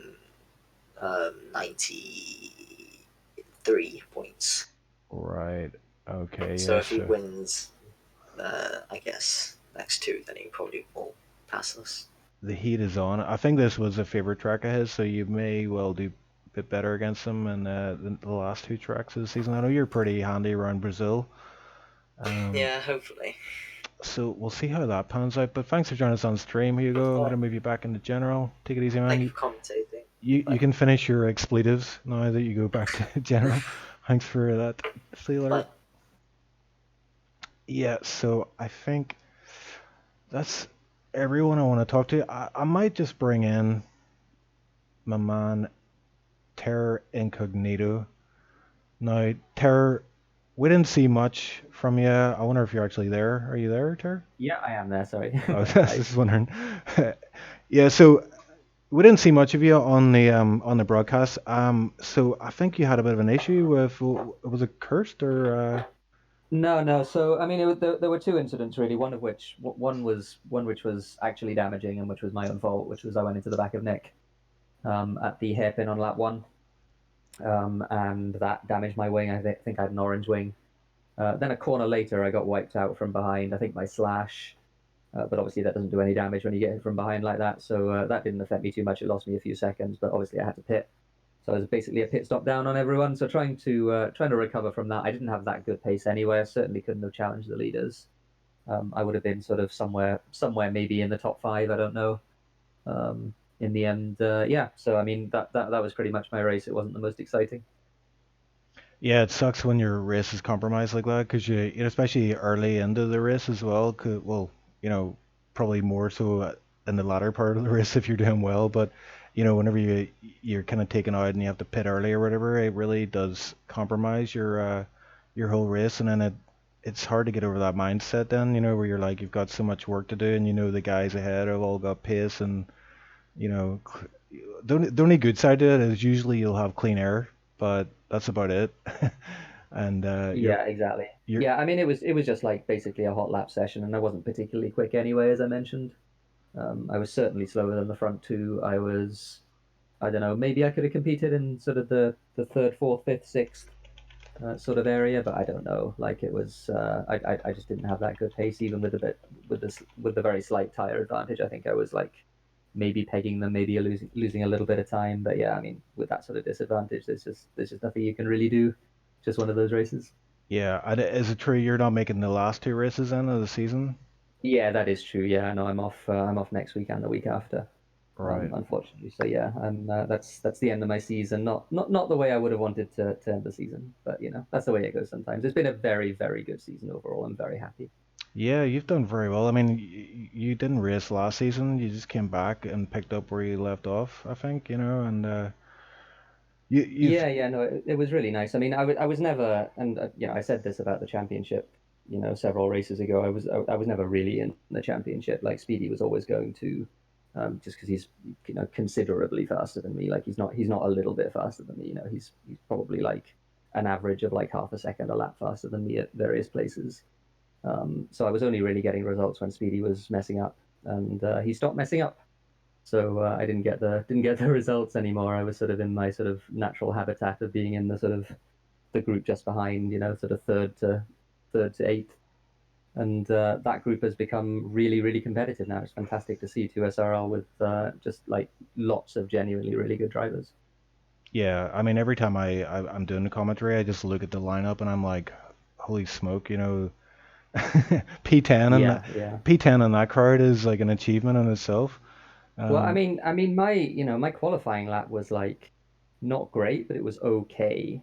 93 points. Right. Okay. So yeah, if he wins, I guess next two, then he probably will pass us. The heat is on. I think this was a favorite track of his, so you may well do a bit better against him in the last two tracks of the season. I know you're pretty handy around Brazil. Yeah, hopefully. So we'll see how that pans out. But thanks for joining us on stream, Hugo. I'm gonna move you back into general. Take it easy, man. Thank you for commentating. You can finish your expletives now that you go back to general. Thanks for that. See you later. Bye. Yeah, so I think that's everyone I want to talk to. I might just bring in my man Terror Incognito. Now, Terror, we didn't see much from you. I wonder if you're actually there. Are you there, Ter? Yeah, I am there. Sorry. I was just wondering. Yeah, so we didn't see much of you on the broadcast. So I think you had a bit of an issue with, was it cursed or? No. So I mean, there were two incidents really. One which was actually damaging and which was my own fault, which was I went into the back of Nick at the hairpin on lap one, and that damaged my wing. I think I had an orange wing. Then a corner later, I got wiped out from behind. I think my slash, but obviously that doesn't do any damage when you get hit from behind like that. So that didn't affect me too much. It lost me a few seconds, but obviously I had to pit. So it was basically a pit stop down on everyone. So trying to recover from that. I didn't have that good pace anyway. I certainly couldn't have challenged the leaders. I would have been sort of somewhere maybe in the top 5. I don't know. In the end, yeah. So I mean that was pretty much my race. It wasn't the most exciting. Yeah, it sucks when your race is compromised like that because especially early into the race as well. Well, probably more so in the latter part of the race if you're doing well. But whenever you're kind of taken out and you have to pit early or whatever, it really does compromise your whole race, and then it's hard to get over that mindset then. Where you're like you've got so much work to do, and the guys ahead have all got pace, and the only good side to it is usually you'll have clean air, but that's about it. And yeah, exactly. Yeah, I mean it was just like basically a hot lap session, and I wasn't particularly quick anyway, as I mentioned. I was certainly slower than the front two. I don't know, maybe I could have competed in sort of the third, fourth, fifth, sixth sort of area, but I don't know. Like it was, I just didn't have that good pace, even with the very slight tire advantage. I think I was like maybe pegging them, maybe losing a little bit of time. But yeah, I mean, with that sort of disadvantage, there's just nothing you can really do. Just one of those races. Yeah, is it true you're not making the last 2 races then of the season? Yeah, that is true. Yeah, no, I'm off. I'm off next week and the week after. Right. Unfortunately, so yeah, that's the end of my season. Not the way I would have wanted to end the season, but that's the way it goes sometimes. It's been a very, very good season overall. I'm very happy. Yeah, you've done very well. I mean, you didn't race last season. You just came back and picked up where you left off, I think, and Yeah, no, it was really nice. I mean, I was never, and I said this about the championship, several races ago. I was never really in the championship. Like Speedy was always going to, just because he's considerably faster than me. Like he's not a little bit faster than me. He's probably like an average of like half a second a lap faster than me at various places. So I was only really getting results when Speedy was messing up, and he stopped messing up. So I didn't get the results anymore. I was sort of in my sort of natural habitat of being in the sort of the group just behind, sort of third to eighth, and that group has become really, really competitive now. It's fantastic to see 2SRL with just like lots of genuinely really good drivers. Yeah, I mean, every time I'm doing the commentary, I just look at the lineup and I'm like, holy smoke, P10 and P10 on that card is like an achievement in itself. Well, I mean, my qualifying lap was like not great, but it was okay,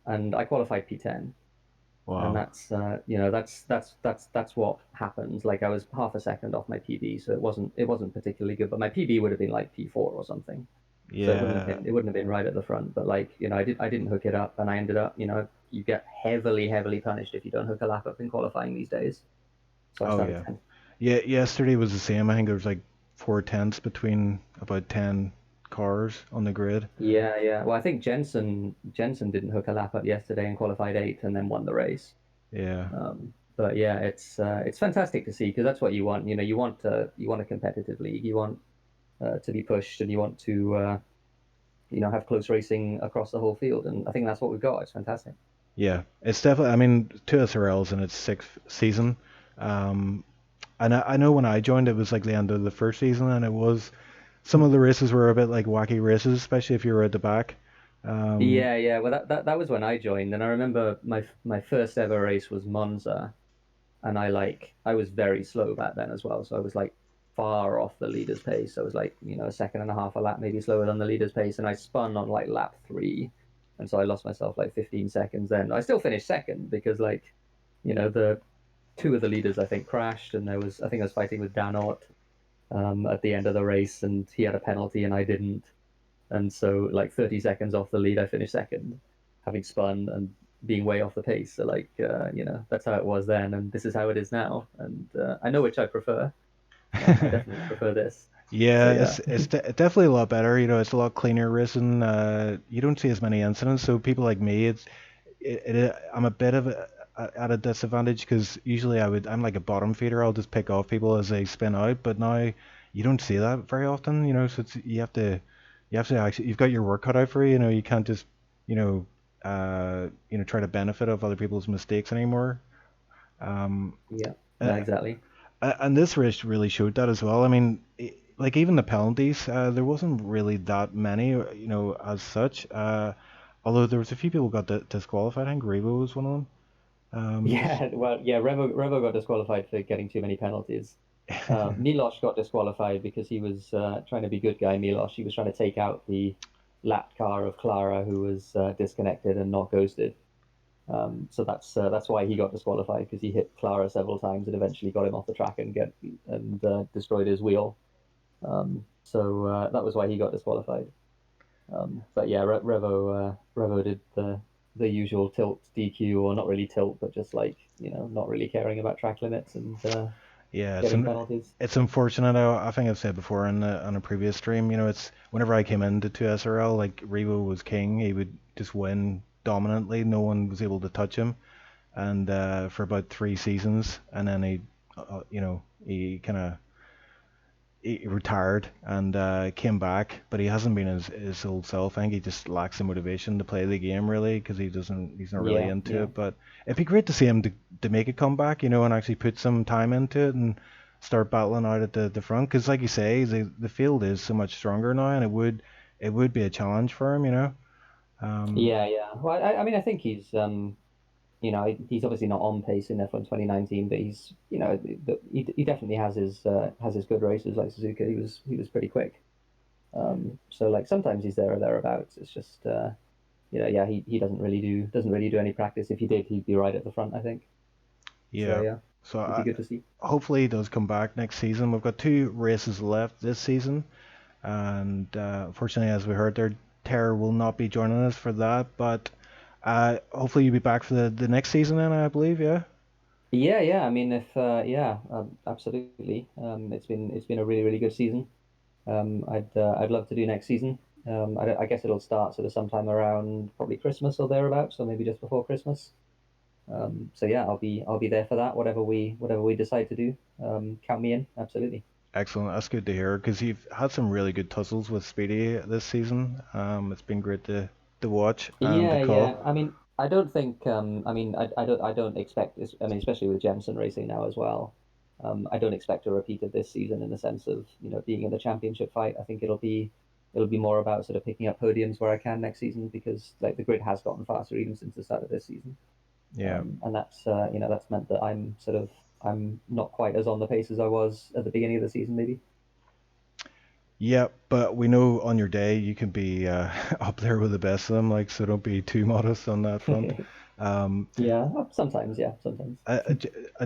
and I qualified P10. Wow. And that's what happens. Like I was half a second off my PB, so it wasn't particularly good, but my PB would have been like P4 or something. Yeah. So it wouldn't have been right at the front. But like I didn't hook it up, and I ended up you get heavily punished if you don't hook a lap up in qualifying these days. So I started 10. Yeah, yesterday was the same. I think there was like 4 tenths between about 10 cars on the grid. Yeah. Well, I think Jensen didn't hook a lap up yesterday and qualified 8th and then won the race. Yeah. But yeah, it's fantastic to see because that's what you want. You want a competitive league. You want to be pushed, and you want to have close racing across the whole field. And I think that's what we've got. It's fantastic. Yeah, it's definitely. I mean, 2SRL's in its 6th season. And I know when I joined, it was like the end of the first season, and it was some of the races were a bit like wacky races, especially if you were at the back. Yeah. Well, that was when I joined, and I remember my first ever race was Monza, and I was very slow back then as well, so I was like far off the leader's pace. I was like a second and a half a lap maybe slower than the leader's pace, and I spun on like lap 3, and so I lost myself like 15 seconds. Then I still finished second because like the 2 of the leaders I think crashed, and I think I was fighting with Dan Ott at the end of the race, and he had a penalty and I didn't, and so like 30 seconds off the lead I finished second, having spun, and being way off the pace. So like that's how it was then, and this is how it is now. And I know which I prefer. I definitely prefer this. Yeah, So, it's definitely a lot better. It's a lot cleaner racing. You don't see as many incidents. So people like me, I'm a bit of at a disadvantage because usually I'm like a bottom feeder. I'll just pick off people as they spin out. But now you don't see that very often. So you have to actually you've got your work cut out for you. You can't just you know try to benefit of other people's mistakes anymore. Um, yeah, no, uh, exactly. and this race really showed that as well. I mean, like even the penalties, there wasn't really that many, as such. Although there was a few people got disqualified. I think Revo was one of them. Yeah, well, yeah, Revo got disqualified for getting too many penalties. Milos got disqualified because he was trying to be good guy. Milos, he was trying to take out the lap car of Clara, who was disconnected and not ghosted. So that's why he got disqualified, because he hit Clara several times and eventually got him off the track and destroyed his wheel. So that was why he got disqualified. But yeah, Revo did the usual tilt DQ, or not really tilt, but just like not really caring about track limits and Yeah, getting penalties. it's unfortunate. I think I've said before on a previous stream. It's whenever I came into 2SRL, like Revo was king. He would just win dominantly. No one was able to touch him, and for about 3 seasons, and then he kind of he retired and came back, but he hasn't been his old self. I think he just lacks the motivation to play the game really, because he's not really Yeah, into yeah, it. But it'd be great to see him to make a comeback, and actually put some time into it and start battling out at the front. Because like you say, the field is so much stronger now, and it would be a challenge for him. Um, yeah. Well, I mean, I think he's obviously not on pace in F1 2019, but he definitely has his good races like Suzuka. He was pretty quick. So like sometimes he's there or thereabouts. It's just yeah, he doesn't really do any practice. If he did, he'd be right at the front, I think. So yeah. yeah, So it'd be good to see. hopefully he does come back next season. We've got 2 races left this season. And unfortunately, as we heard there, Terror will not be joining us for that. But hopefully you'll be back for the next season then, I believe, yeah? Yeah. I mean, if yeah, absolutely. It's been a really good season. I'd love to do next season. I guess it'll start sort of sometime around probably Christmas or thereabouts, or maybe just before Christmas. So yeah, I'll be there for that. Whatever we decide to do, count me in. Absolutely. Excellent. That's good to hear because you've had some really good tussles with Speedy this season. It's been great to watch and to Yeah. call. I mean, I don't think. I mean, I don't expect this. I mean, especially with Jensen racing now as well. I don't expect a repeat of this season in the sense of being in the championship fight. I think it'll be more about sort of picking up podiums where I can next season, because like the grid has gotten faster even since the start of this season. Yeah. And that's meant that I'm not quite as on the pace as I was at the beginning of the season, maybe. Yeah, but we know on your day you can be up there with the best of them, like, so don't be too modest on that front. Um, Yeah, sometimes. Yeah, sometimes.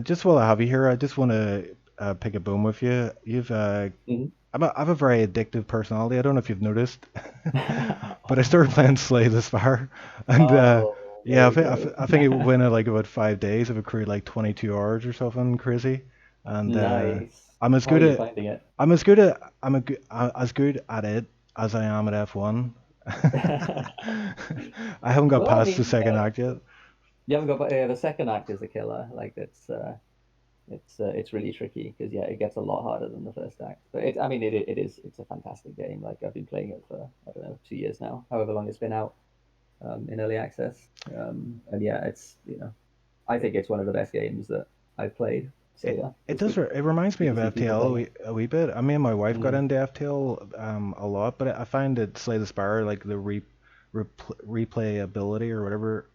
just while I have you here, I just want to pick a bone with you. Mhm. I have a very addictive personality. I don't know if you've noticed, but I started playing Slay the Spire, and Oh, yeah, there we go. I think it went in like about 5 days. I've accrued like 22 hours or something crazy, and Nice. I'm as How are good you at finding it? as good at it as I am at F1. I haven't got Well, I past the mean, second act yet. you haven't got, but yeah, the second act is a killer. Like it's really tricky, because yeah, it gets a lot harder than the first act. But I mean, it's a fantastic game. Like I've been playing it for, I don't know, 2 years now, however long it's been out in early access. And yeah, I think it's one of the best games that I've played. So It yeah, it it's does. good, It reminds me good of to see people FTL a playing wee, it. a wee bit. I mean, my wife got Mm. into FTL a lot, but I find that Slay the Spire, like the replayability or whatever,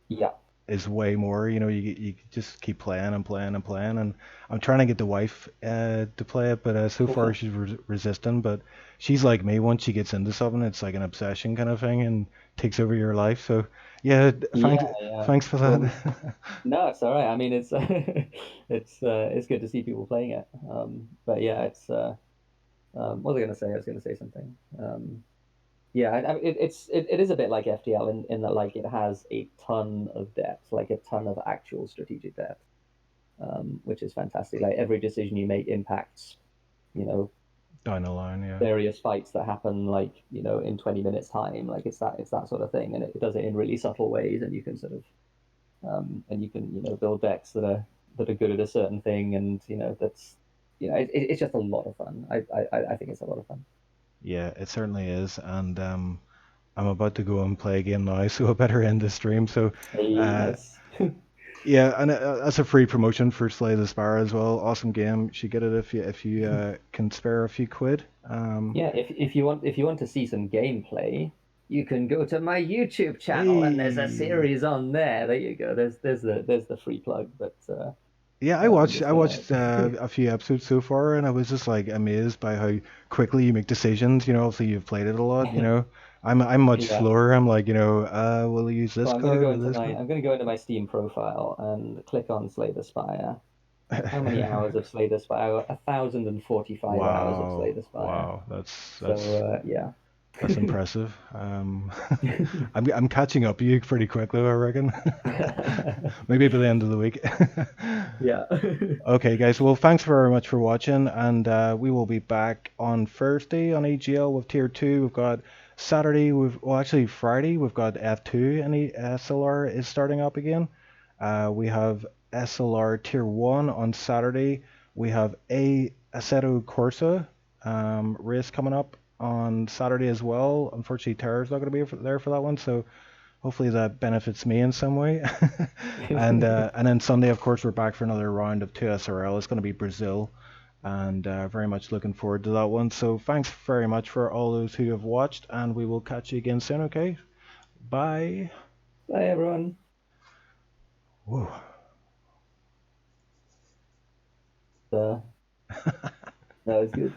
Yeah, is way more. You just keep playing and playing and playing, and I'm trying to get the wife to play it, but so far she's resistant. But she's like me. Once she gets into something, it's like an obsession kind of thing and takes over your life. So yeah, yeah, yeah. thanks for Well, that. no, it's all right. I mean, it's it's good to see people playing it. But yeah, it's what was I going to say? I was going to say something. Yeah, it is a bit like FTL in that like it has a ton of depth, like a ton of actual strategic depth, which is fantastic. Like every decision you make impacts, you know, Down the line, yeah. various fights that happen like in 20 minutes time. Like it's that sort of thing, and it does it in really subtle ways, and you can sort of and you can build decks that are good at a certain thing, and that's it's just a lot of fun. I think it's a lot of fun. Yeah, it certainly is, and I'm about to go and play a game now, so I better end the stream. So, Hey, nice. yeah, and that's a free promotion for Slay the Spire as well. Awesome game. You should get it if you can spare a few quid. Yeah, if you want to see some gameplay, you can go to my YouTube channel, and there's a Hey. series on there. There you go. There's the free plug, but Yeah, I watched a few episodes so far, and I was just like amazed by how quickly you make decisions. Obviously you've played it a lot. I'm much Yeah. slower. I'm like, we'll use this So I'm gonna card go or into this my card. I'm gonna go into my Steam profile and click on Slay the Spire. How many hours of Slay the Spire? 1,045 hours of Slay Wow, the Spire. wow, that's So yeah. that's impressive. I'm catching up to you pretty quickly, I reckon. Maybe by the end of the week. Yeah. Okay, guys. Well, thanks very much for watching, and we will be back on Thursday on AGL with Tier 2. We've got Saturday, actually Friday, we've got F2, and the SLR is starting up again. We have SLR Tier 1 on Saturday. We have a Assetto Corsa race coming up on Saturday as well. Unfortunately, Tara's not going to be there for that one, so hopefully that benefits me in some way. And then Sunday, of course, we're back for another round of 2SRL. It's going to be Brazil, and very much looking forward to that one. So thanks very much for all those who have watched, and we will catch you again soon, okay? Bye. Bye, everyone. Whoa. That was good.